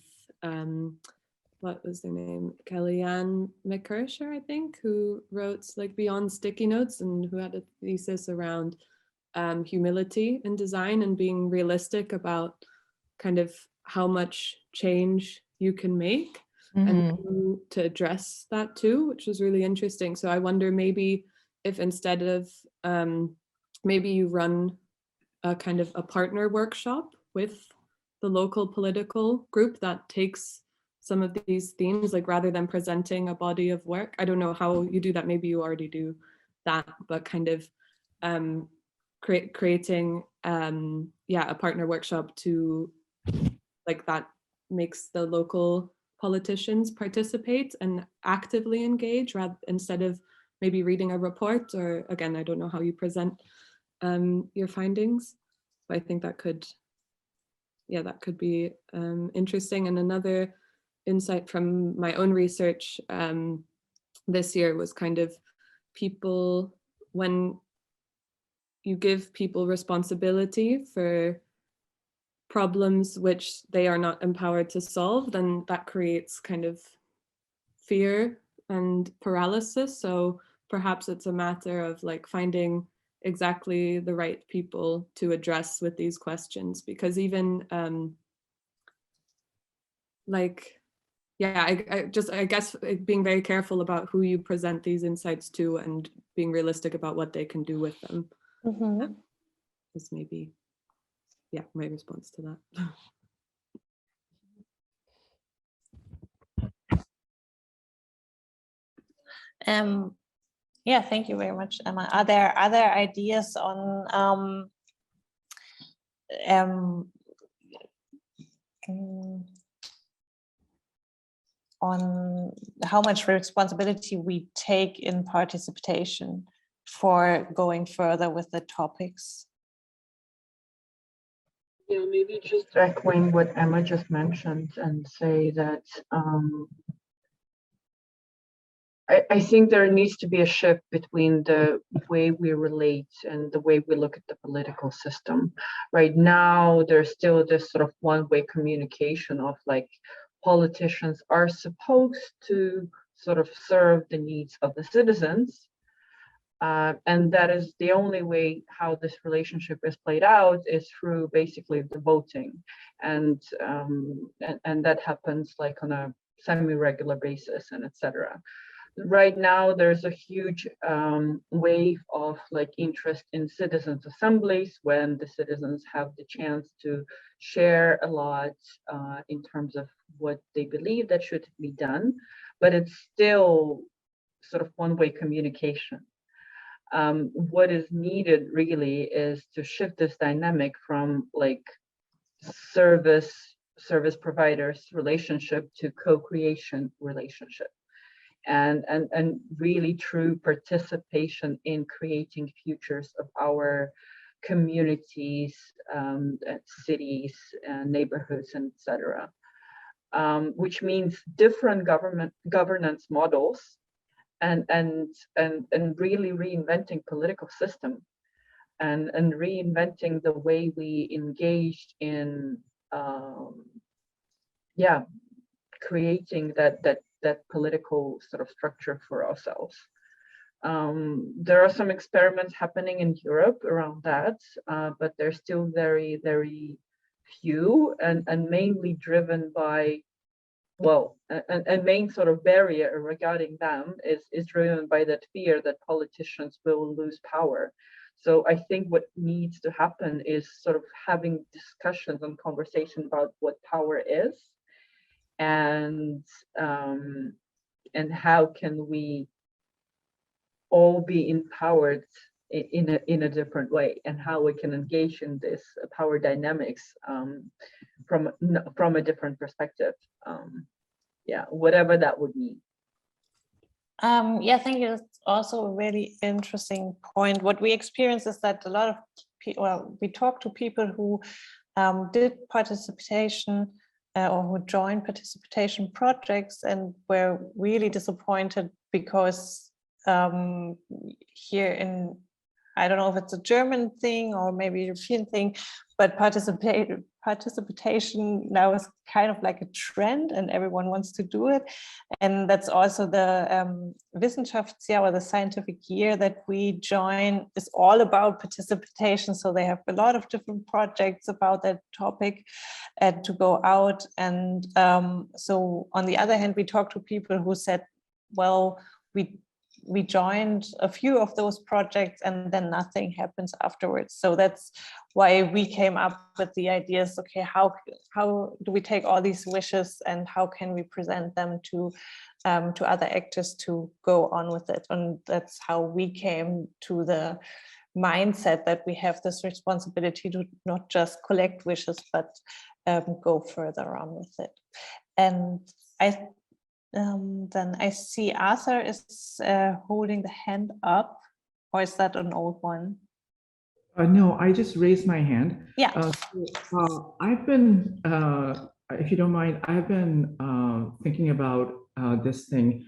what was their name? Kellyanne McKersher, I think, who wrote like Beyond Sticky Notes and who had a thesis around humility in design and being realistic about kind of how much change you can make and to address that too, which was really interesting. So I wonder maybe if instead of maybe you run a kind of a partner workshop with the local political group that takes some of these themes, like rather than presenting a body of work. I don't know how you do that. Maybe you already do that, but kind of creating a partner workshop to like that makes the local politicians participate and actively engage instead of maybe reading a report, or again, I don't know how you present your findings, but I think that could be interesting. And another insight from my own research this year was kind of people, when you give people responsibility for problems which they are not empowered to solve, then that creates kind of fear and paralysis. So perhaps it's a matter of like finding exactly the right people to address with these questions, because even I guess being very careful about who you present these insights to and being realistic about what they can do with them is maybe my response to that. Thank you very much, Emma. Are there other ideas on how much responsibility we take in participation for going further with the topics? Yeah, maybe just echoing what Emma just mentioned and say that I think there needs to be a shift between the way we relate and the way we look at the political system. Right now, there's still this sort of one-way communication of like politicians are supposed to sort of serve the needs of the citizens. And that is the only way how this relationship is played out is through basically the voting. And that happens like on a semi-regular basis and etc. Right now, there's a huge wave of like interest in citizens' assemblies when the citizens have the chance to share a lot in terms of what they believe that should be done, but it's still sort of one-way communication. What is needed really is to shift this dynamic from like service providers relationship to co-creation relationship. And really true participation in creating futures of our communities, cities, neighborhoods, and etc. Which means different governance models and really reinventing political system and reinventing the way we engaged in creating that political sort of structure for ourselves. There are some experiments happening in Europe around that, but they're still very, very few and mainly driven by, well, a main sort of barrier regarding them is driven by that fear that politicians will lose power. So I think what needs to happen is sort of having discussions and conversation about what power is, and how can we all be empowered in a different way, and how we can engage in this power dynamics from a different perspective. Yeah, whatever that would mean. Yeah, I think it's also a really interesting point. What we experience is that a lot of people, well, we talk to people who did participation or who joined participation projects and were really disappointed because here in, I don't know if it's a German thing or maybe a European thing, but participation now is kind of like a trend and everyone wants to do it. And that's also the Wissenschaftsjahr, or the scientific year that we join, is all about participation. So they have a lot of different projects about that topic to go out. And so on the other hand, we talked to people who said, well, we joined a few of those projects and then nothing happens afterwards. So that's why we came up with the ideas, okay, how do we take all these wishes and how can we present them to other actors to go on with it? And that's how we came to the mindset that we have this responsibility to not just collect wishes, but go further on with it. And then I see Arthur is holding the hand up, or is that an old one? No, I just raised my hand. Yeah. I've been, if you don't mind, I've been thinking about this thing,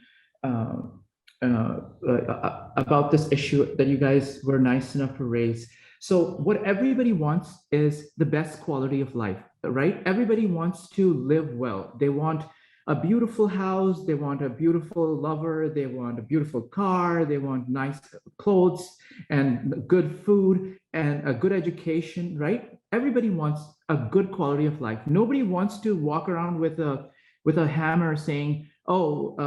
about this issue that you guys were nice enough to raise. So what everybody wants is the best quality of life, right? Everybody wants to live well. They want a beautiful house, they want a beautiful lover, they want a beautiful car, they want nice clothes and good food and a good education, right? Everybody wants a good quality of life. Nobody wants to walk around with a hammer saying, oh,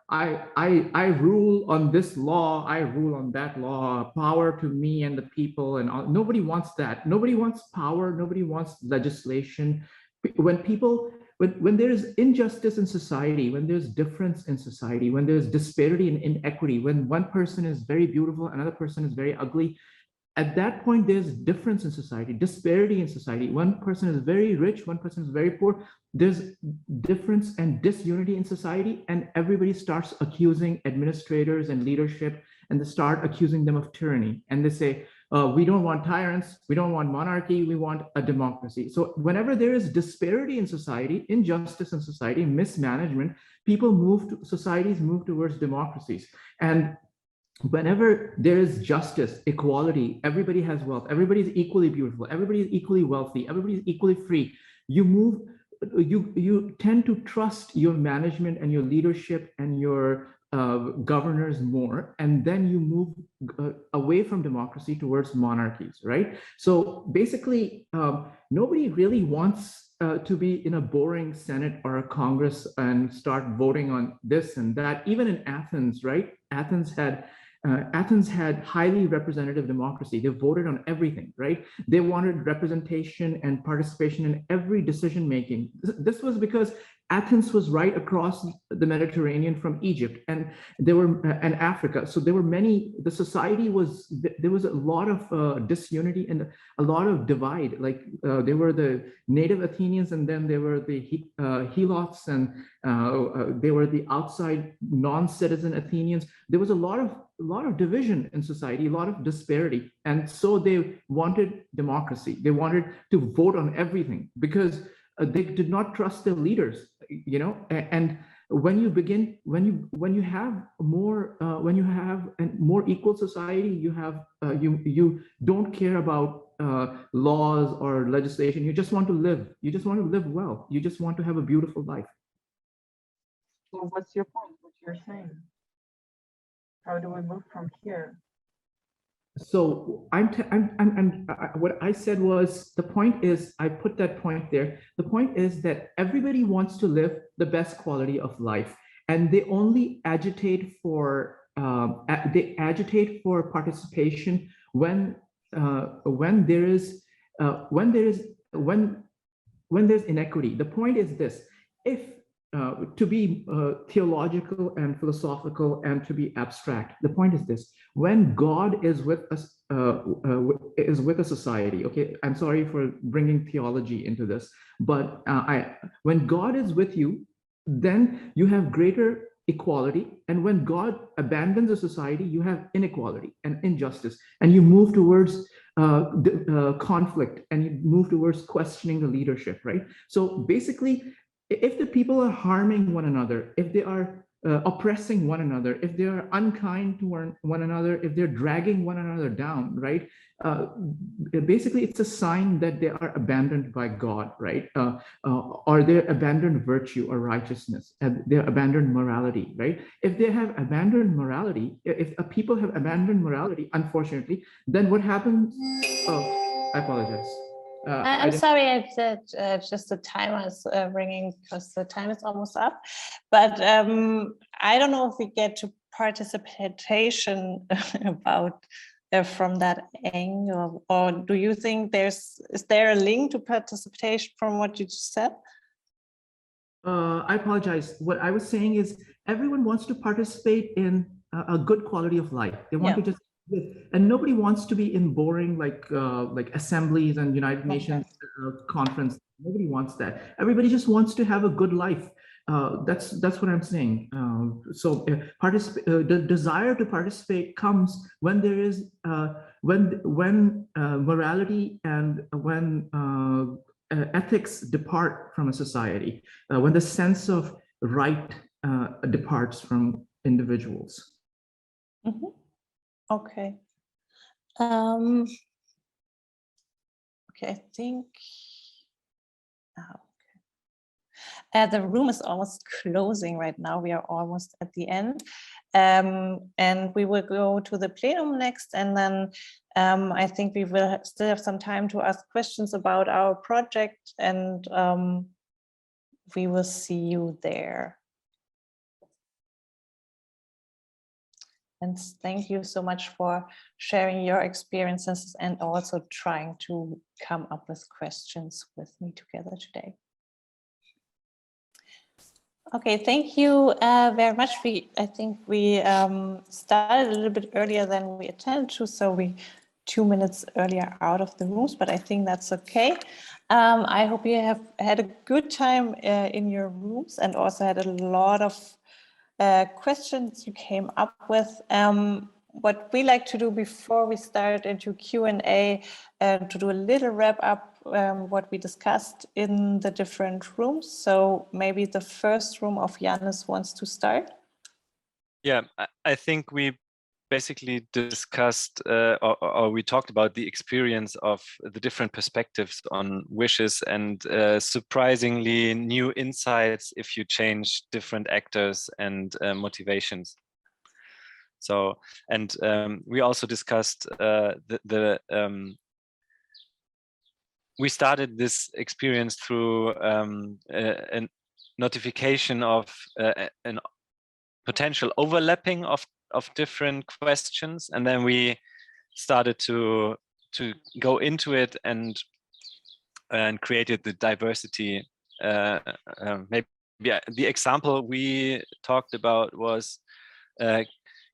I rule on this law, I rule on that law, power to me and the people, and all. Nobody wants that. Nobody wants power, nobody wants legislation. When there is injustice in society, when there's difference in society, when there's disparity and inequity, when one person is very beautiful, another person is very ugly, at that point, there's difference in society, disparity in society. One person is very rich, one person is very poor. There's difference and disunity in society, and everybody starts accusing administrators and leadership, and they start accusing them of tyranny. And they say, we don't want tyrants, we don't want monarchy, we want a democracy. So whenever there is disparity in society, injustice in society, mismanagement, societies move towards democracies. And whenever there is justice, equality, everybody has wealth, everybody is equally beautiful, everybody is equally wealthy, everybody is equally free, you tend to trust your management and your leadership and your governors more, and then you move away from democracy towards monarchies, right? So basically, nobody really wants to be in a boring Senate or a Congress and start voting on this and that. Even in Athens, right? Athens had highly representative democracy. They voted on everything, right? They wanted representation and participation in every decision making. This was because Athens was right across the Mediterranean from Egypt and and Africa. So there were the society there was a lot of disunity and a lot of divide. Like there were the native Athenians, and then there were the Helots, and they were the outside non-citizen Athenians. There was a lot of division in society, a lot of disparity. And so they wanted democracy. They wanted to vote on everything because they did not trust their leaders, and when you have a more equal society, you don't care about laws or legislation. You just want to live well. You just want to have a beautiful life. So what's your point? What you're saying? How do we move from here? So what I said was, the point is, I put that point there. The point is that everybody wants to live the best quality of life, and they only agitate for participation when there's inequity. The point is this: if to be theological and philosophical and to be abstract, the point is this: when God is with us, is with a society. Okay, I'm sorry for bringing theology into this, but when God is with you, then you have greater equality, and when God abandons a society, you have inequality and injustice, and you move towards conflict, and you move towards questioning the leadership, right? So basically, if the people are harming one another, if they are oppressing one another, if they are unkind to one another, if they're dragging one another down, right? Basically, it's a sign that they are abandoned by God, right? Or they're abandoned virtue or righteousness, and they're abandoned morality, right? If they have abandoned morality, if people have abandoned morality, unfortunately, then what happens? Oh, I apologize. I'm sorry, it's just the timer is ringing because the time is almost up. But I don't know if we get to participation about from that angle, or do you think is there a link to participation from what you just said? I apologize. What I was saying is everyone wants to participate in a good quality of life. They want to just, and nobody wants to be in boring like assemblies and United Nations conference. Nobody wants that. Everybody just wants to have a good life. That's what I'm saying. So the desire to participate comes when there is when morality and when ethics depart from a society, when the sense of right departs from individuals. Mm-hmm. Okay. Okay, I think the room is almost closing right now. We are almost at the end. And we will go to the plenum next, and then I think we will still have some time to ask questions about our project, and we will see you there. And thank you so much for sharing your experiences and also trying to come up with questions with me together today. Okay, thank you very much. I think we started a little bit earlier than we intended to, so we 2 minutes earlier out of the rooms, but I think that's okay. I hope you have had a good time in your rooms and also had a lot of questions you came up with. What we like to do before we start into Q&A, to do a little wrap up what we discussed in the different rooms. So maybe the first room of Jannis wants to start. Yeah, I think we basically discussed or we talked about the experience of the different perspectives on wishes and surprisingly new insights if you change different actors and motivations. So, and we also discussed the we started this experience through a notification of an potential overlapping of different questions, and then we started to go into it and created the diversity. Maybe the example we talked about was,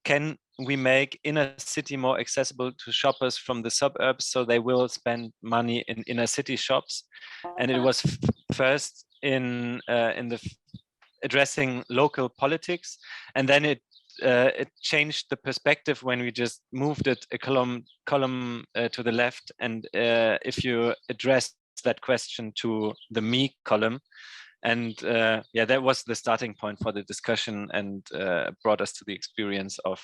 can we make inner city more accessible to shoppers from the suburbs so they will spend money in inner city shops? And it was first in the addressing local politics, and then it changed the perspective when we just moved it a column to the left, and if you address that question to the me column, and yeah, that was the starting point for the discussion, and brought us to the experience of,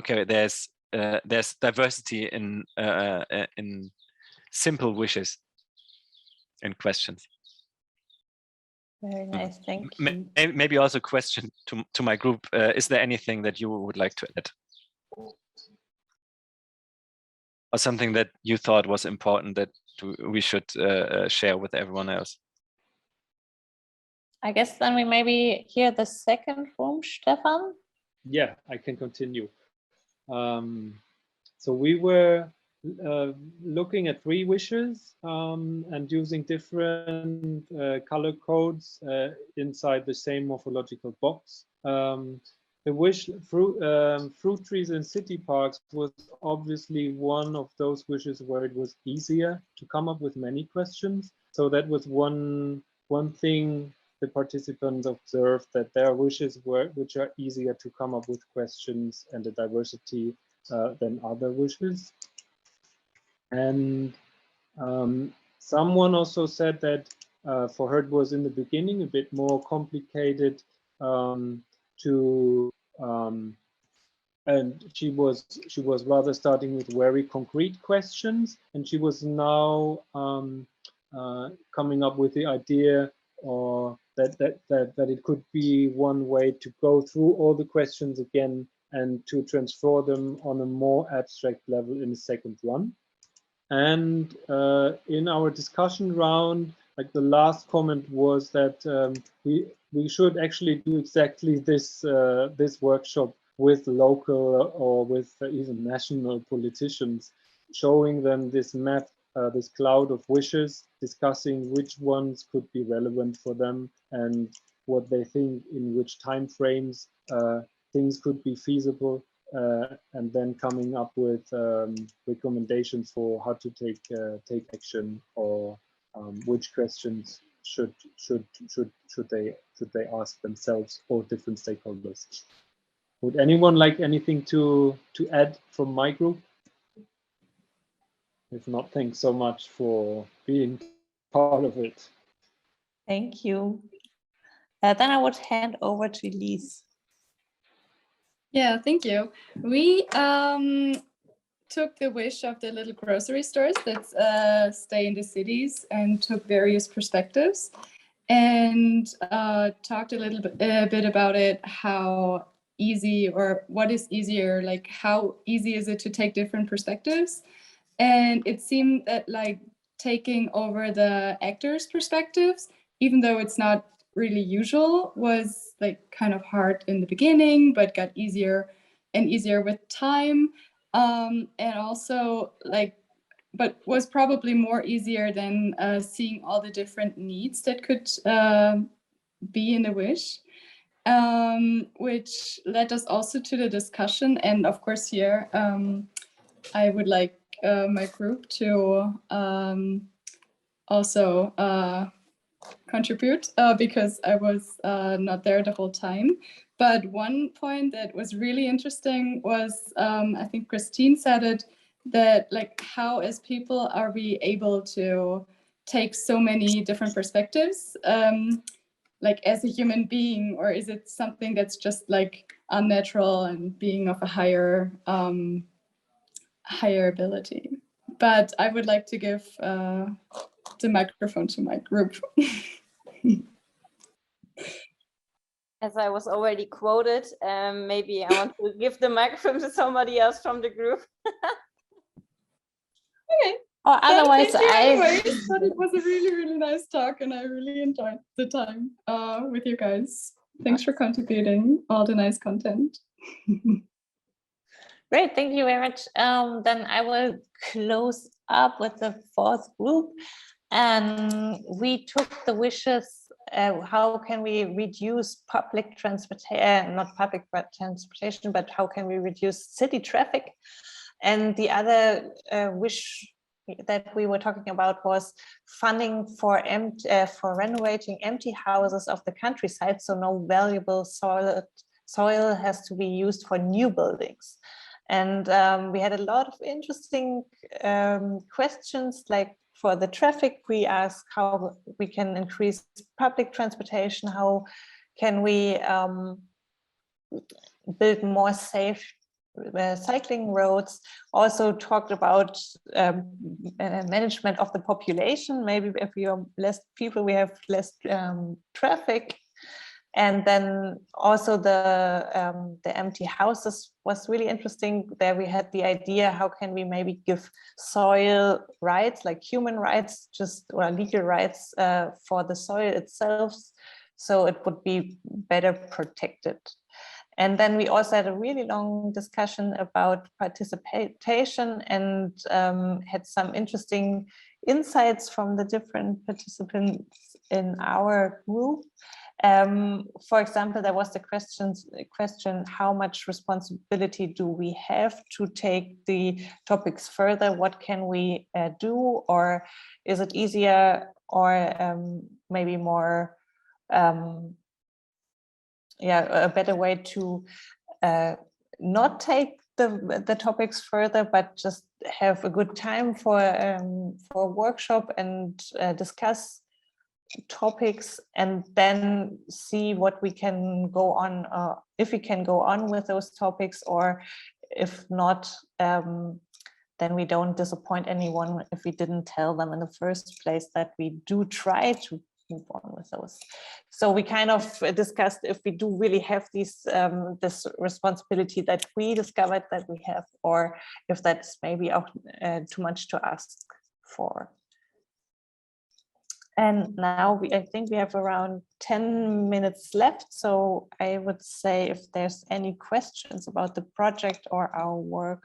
okay, there's diversity in simple wishes and questions. Very nice, thank you. Maybe also a question to my group. Is there anything that you would like to add? Or something that you thought was important that we should share with everyone else? I guess then we maybe hear the second room, Stefan. Yeah, I can continue. So we were looking at 3 wishes and using different color codes inside the same morphological box. The wish fruit trees in city parks was obviously one of those wishes where it was easier to come up with many questions. So that was one thing the participants observed, that there are wishes which are easier to come up with questions and a diversity than other wishes. And someone also said that for her it was in the beginning a bit more complicated and she was rather starting with very concrete questions, and she was now coming up with the idea or that it could be one way to go through all the questions again and to transfer them on a more abstract level in the second run. And in our discussion round, like the last comment was that we should actually do exactly this this workshop with local or with even national politicians, showing them this map, this cloud of wishes, discussing which ones could be relevant for them and what they think in which time frames things could be feasible, and then coming up with recommendations for how to take action, or which questions should they ask themselves or different stakeholders. Would anyone like anything to add from my group? If not, thanks so much for being part of it. Thank you. Then I would hand over to Lise. Yeah, thank you. We took the wish of the little grocery stores that stay in the cities and took various perspectives and talked a little bit about it, how easy or what is easier, like how easy is it to take different perspectives. And it seemed that like taking over the actors' perspectives, even though it's not really usual, was like kind of hard in the beginning, but got easier and easier with time. And also like, but was probably more easier than seeing all the different needs that could be in the wish, which led us also to the discussion. And of course here, I would like my group to also contribute because I was not there the whole time. But one point that was really interesting was, I think Christine said it, that like how as people are we able to take so many different perspectives like as a human being, or is it something that's just like unnatural and being of a higher ability? But I would like to give the microphone to my group. As I was already quoted, maybe I want to give the microphone to somebody else from the group. Okay. Or otherwise, Thank you anyways, but it was a really, really nice talk, and I really enjoyed the time with you guys. Thanks for contributing all the nice content. Great, thank you very much. Then I will close up with the fourth group. And we took the wishes, how can we reduce public transportation, not public transportation, but how can we reduce city traffic? And the other wish that we were talking about was funding for renovating empty houses of the countryside, so no valuable soil has to be used for new buildings. And we had a lot of interesting questions, like for the traffic, we asked how we can increase public transportation, how can we build more safe cycling roads, also talked about management of the population. Maybe if we are less people, we have less traffic. And then also the empty houses was really interesting. There we had the idea, how can we maybe give soil rights, like human rights, or legal rights for the soil itself, so it would be better protected. And then we also had a really long discussion about participation and had some interesting insights from the different participants in our group. For example, there was the question, how much responsibility do we have to take the topics further? What can we do? Or is it easier or maybe more a better way to not take the topics further, but just have a good time for a workshop and discuss topics, and then see what we can go on, if we can go on with those topics, or if not, then we don't disappoint anyone if we didn't tell them in the first place that we do try to move on with those. So we kind of discussed if we do really have this responsibility that we discovered that we have, or if that's maybe too much to ask for. And now I think we have around 10 minutes left. So I would say if there's any questions about the project or our work.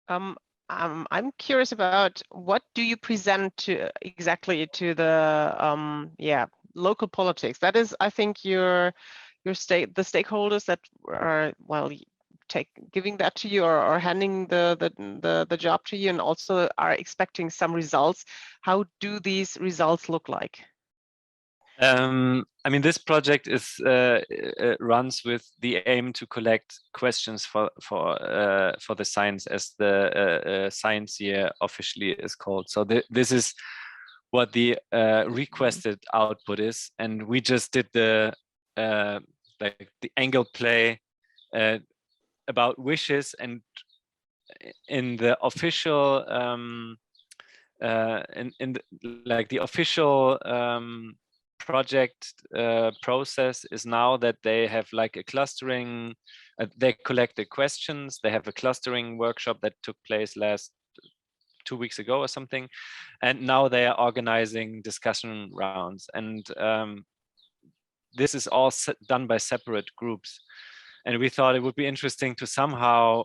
I'm curious about what do you present exactly to the local politics? That is, I think, the stakeholders that are giving that to you, or handing the job to you, and also are expecting some results. How do these results look like? I mean, this project runs with the aim to collect questions for the science, as the science year officially is called. So this is what the requested output is, and we just did the angle play about wishes, and in the official the official project process is now that they have like a clustering, they collect the questions, they have a clustering workshop that took place last 2 weeks ago or something, and now they are organizing discussion rounds, and this is all done by separate groups. And we thought it would be interesting to somehow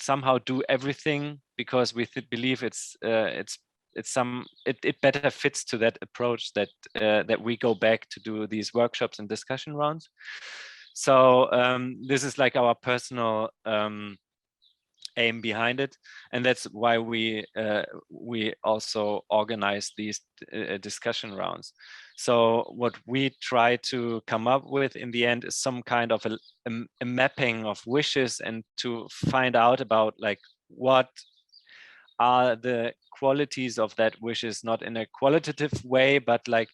somehow do everything, because we believe it better fits to that approach that we go back to do these workshops and discussion rounds. So this is like our personal aim behind it, and that's why we also organize these discussion rounds. So what we try to come up with in the end is some kind of a mapping of wishes, and to find out about like what are the qualities of that wishes, not in a qualitative way, but like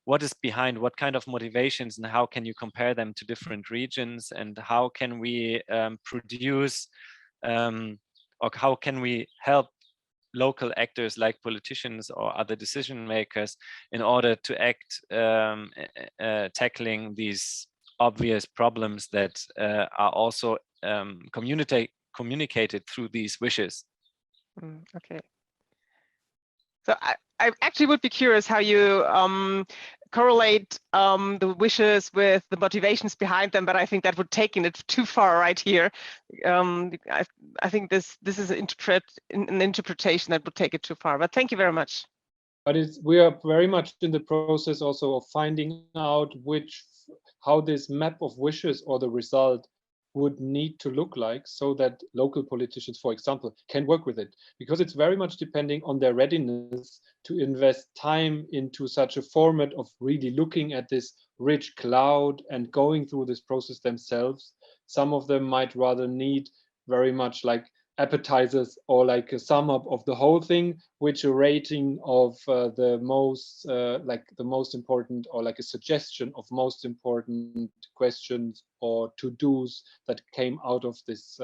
what is behind, what kind of motivations, and how can you compare them to different regions, and how can we produce or how can we help local actors like politicians or other decision makers in order to act tackling these obvious problems that are also communicated through these wishes. Okay. So I actually would be curious how you correlate the wishes with the motivations behind them, but I think that would take it too far right here. I think this is an interpretation that would take it too far, but thank you very much. But we are very much in the process also of finding out how this map of wishes or the result would need to look like, so that local politicians, for example, can work with it, because it's very much depending on their readiness to invest time into such a format of really looking at this rich cloud and going through this process themselves. Some of them might rather need very much like appetizers or like a sum up of the whole thing, which a rating of the most important, or like a suggestion of most important questions or to-dos that came out of this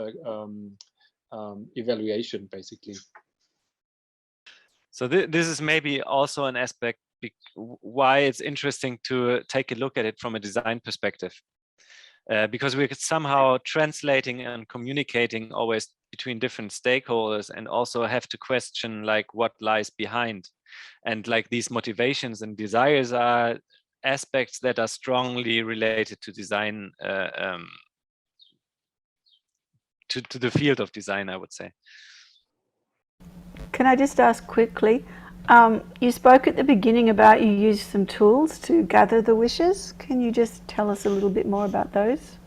evaluation, basically. So this is maybe also an aspect why it's interesting to take a look at it from a design perspective. Because we're somehow translating and communicating always between different stakeholders, and also have to question like what lies behind. And like these motivations and desires are aspects that are strongly related to design, to the field of design, I would say. Can I just ask quickly, you spoke at the beginning about you used some tools to gather the wishes. Can you just tell us a little bit more about those?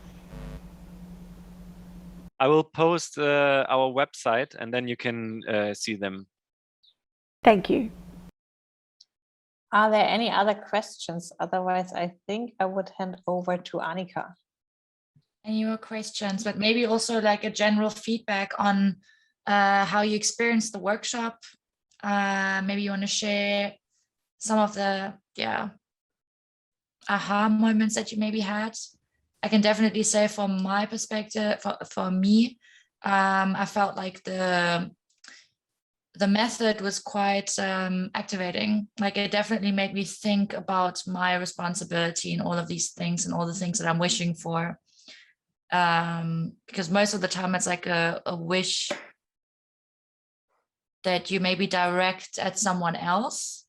I will post our website and then you can see them. Thank you. Are there any other questions? Otherwise, I think I would hand over to Annika. Any more questions, but maybe also like a general feedback on how you experienced the workshop. Maybe you want to share some of the aha moments that you maybe had. I can definitely say from my perspective, for me, I felt like the method was quite activating. Like it definitely made me think about my responsibility in all of these things and all the things that I'm wishing for. Because most of the time it's like a wish that you maybe direct at someone else.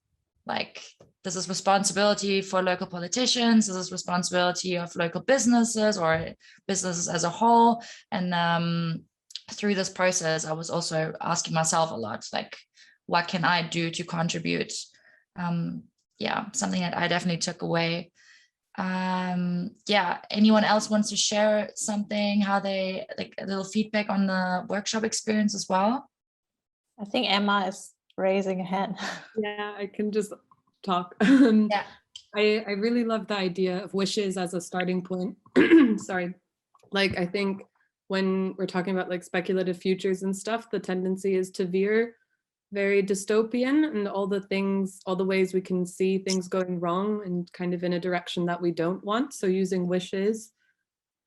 Like this is responsibility for local politicians, this is responsibility of local businesses or businesses as a whole. And through this process, I was also asking myself a lot, like, what can I do to contribute? Something that I definitely took away. Anyone else wants to share something, how they, like a little feedback on the workshop experience as well? I think Emma is raising a hand. Yeah, I can just talk. Yeah. I really love the idea of wishes as a starting point. Sorry. Like, I think when we're talking about like speculative futures and stuff, the tendency is to veer very dystopian, and all the ways we can see things going wrong and kind of in a direction that we don't want. So using wishes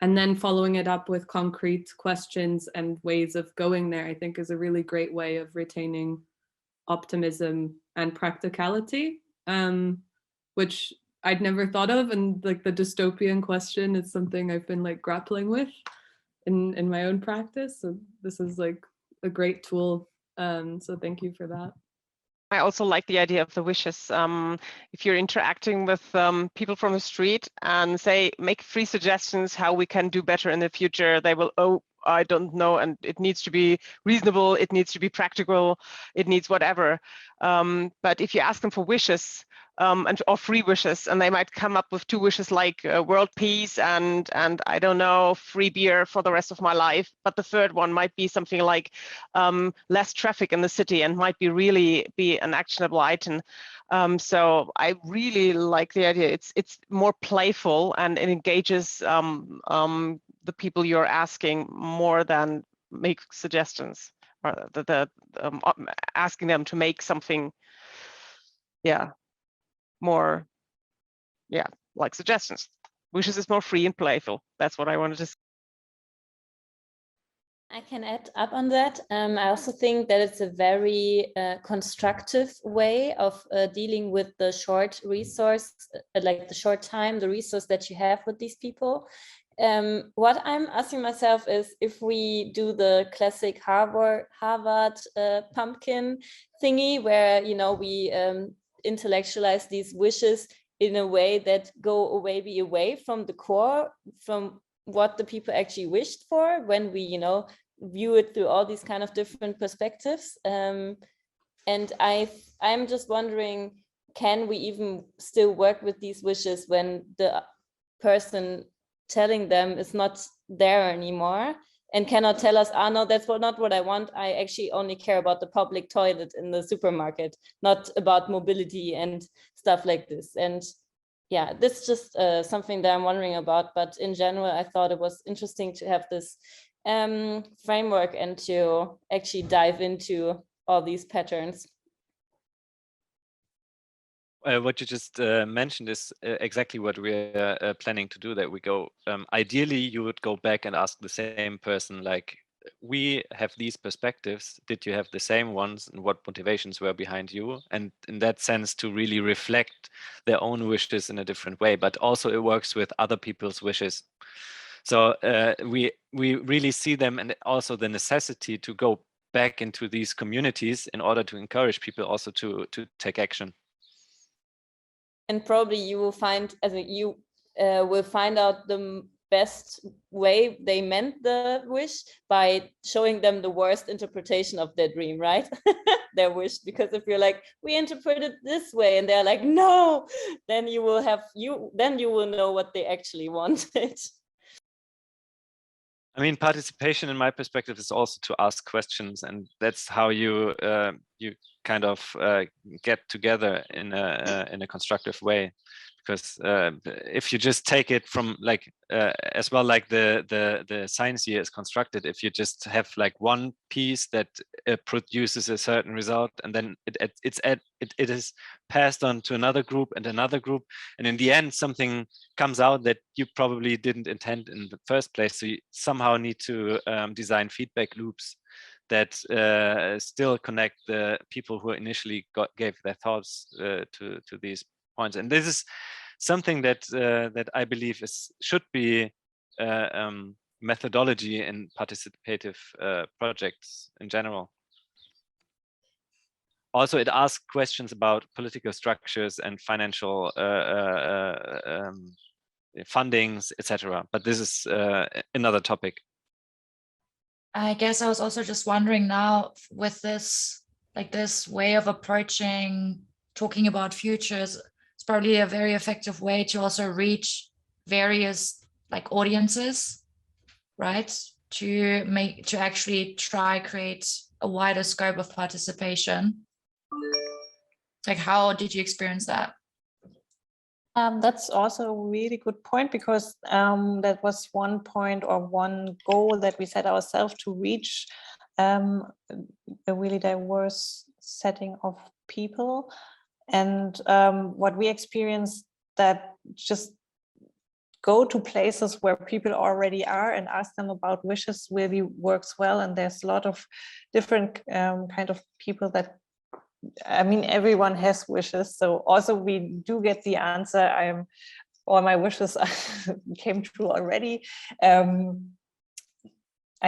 and then following it up with concrete questions and ways of going there, I think is a really great way of retaining optimism and practicality, which I'd never thought of. And like the dystopian question is something I've been like grappling with in my own practice. So this is like a great tool. So thank you for that. I also like the idea of the wishes. If you're interacting with people from the street and say, make 3 suggestions how we can do better in the future, they will, oh, I don't know, and it needs to be reasonable, it needs to be practical, it needs whatever. But if you ask them for wishes, or 3 wishes, and they might come up with 2 wishes like world peace and I don't know, free beer for the rest of my life, but the 3rd one might be something like less traffic in the city, and might really be an actionable item. So I really like the idea. It's more playful, and it engages the people you're asking more than make suggestions, or asking them to make something more like suggestions. Wishes is more free and playful. That's what I wanted to say. I can add up on that. I also think that it's a very constructive way of dealing with the short resource, like the short time, the resource that you have with these people. What I'm asking myself is if we do the classic Harvard pumpkin thingy, where we intellectualize these wishes in a way that go away from the core, from what the people actually wished for, when we view it through all these kind of different perspectives. And I'm just wondering, can we even still work with these wishes when the person telling them is not there anymore and cannot tell us, no, that's not what I want. I actually only care about the public toilet in the supermarket, not about mobility and stuff like this. And yeah, this is just something that I'm wondering about. But in general, I thought it was interesting to have this framework and to actually dive into all these patterns. What you just mentioned is exactly what we're planning to do, that we go, ideally you would go back and ask the same person, like, we have these perspectives, did you have the same ones, and what motivations were behind you? And in that sense, to really reflect their own wishes in a different way, but also it works with other people's wishes. So we really see them, and also the necessity to go back into these communities in order to encourage people also to take action. And probably you will find, will find out the best way they meant the wish by showing them the worst interpretation of their dream, right? Their wish. Because if you're like, we interpret it this way, and they're like, no, then you will know what they actually wanted. I mean, participation, in my perspective, is also to ask questions, and that's how you kind of get together in a constructive way. Because if you just take it from like as well, like the science year is constructed, if you just have like one piece that produces a certain result, and then it is passed on to another group and another group, and in the end something comes out that you probably didn't intend in the first place. So you somehow need to design feedback loops that still connect the people who initially gave their thoughts to these points. And this is something that that I believe should be methodology in participative projects in general. Also, it asks questions about political structures and financial fundings, etc. But this is another topic. I guess I was also just wondering now, with this way of approaching, talking about futures, it's probably a very effective way to also reach various like audiences, right? To actually try create a wider scope of participation. Like, how did you experience that? That's also a really good point, because that was one point or one goal that we set ourselves to reach a really diverse setting of people. And what we experienced, that just go to places where people already are and ask them about wishes really works well. And there's a lot of different kind of people that, I mean, everyone has wishes. So also we do get the answer, all my wishes came true already. I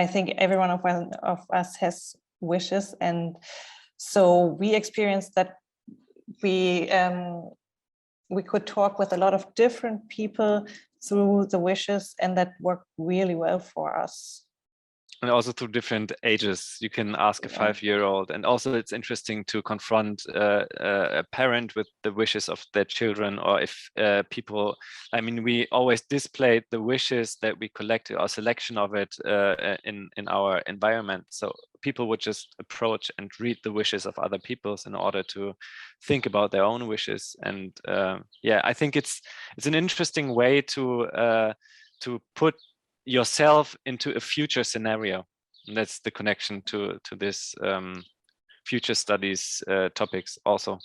think every one of us has wishes. And so we experienced that we could talk with a lot of different people through the wishes, and that worked really well for us. And also through different ages. You can ask a 5-year-old, and also it's interesting to confront a parent with the wishes of their children, or if people, I mean, we always displayed the wishes that we collected, or selection of it in our environment. So people would just approach and read the wishes of other people's in order to think about their own wishes. And yeah, I think it's an interesting way to put yourself into a future scenario. And that's the connection to this future studies topics also.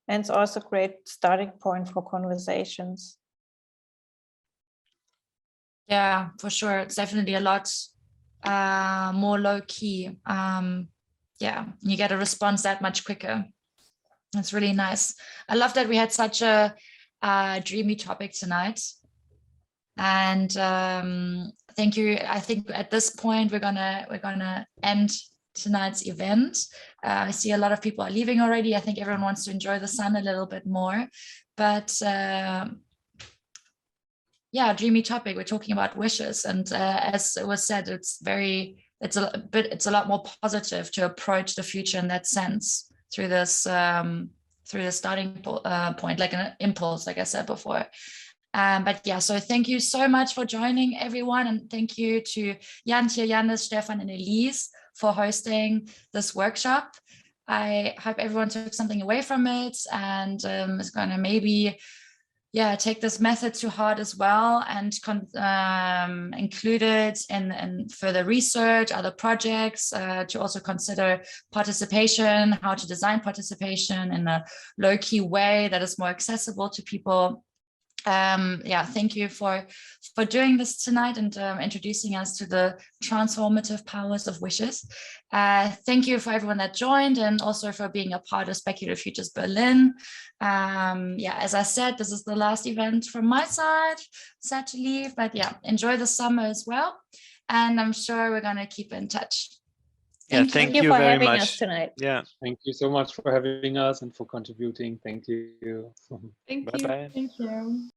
And it's also a great starting point for conversations. Yeah, for sure. It's definitely a lot more low key. Yeah, you get a response that much quicker. That's really nice. I love that we had such a dreamy topic tonight. And thank you. I think at this point we're gonna end tonight's event. I see a lot of people are leaving already. I think everyone wants to enjoy the sun a little bit more. But yeah, dreamy topic. We're talking about wishes, and as it was said, it's a lot more positive to approach the future in that sense through this starting point, like an impulse, like I said before. But yeah, so thank you so much for joining, everyone, and thank you to Jantje, Jannis, Stefan, and Elise for hosting this workshop. I hope everyone took something away from it and is going to maybe take this method to heart as well and include it in further research, other projects, to also consider participation, how to design participation in a low-key way that is more accessible to people. Thank you for doing this tonight and introducing us to the transformative powers of wishes. Thank you for everyone that joined and also for being a part of Speculative Futures Berlin. As I said, this is the last event from my side. Sad to leave, but enjoy the summer as well. And I'm sure we're going to keep in touch. Thank you for very having much. us tonight. Yeah. Thank you so much for having us and for contributing. Thank you. Thank Bye-bye. you. Thank you.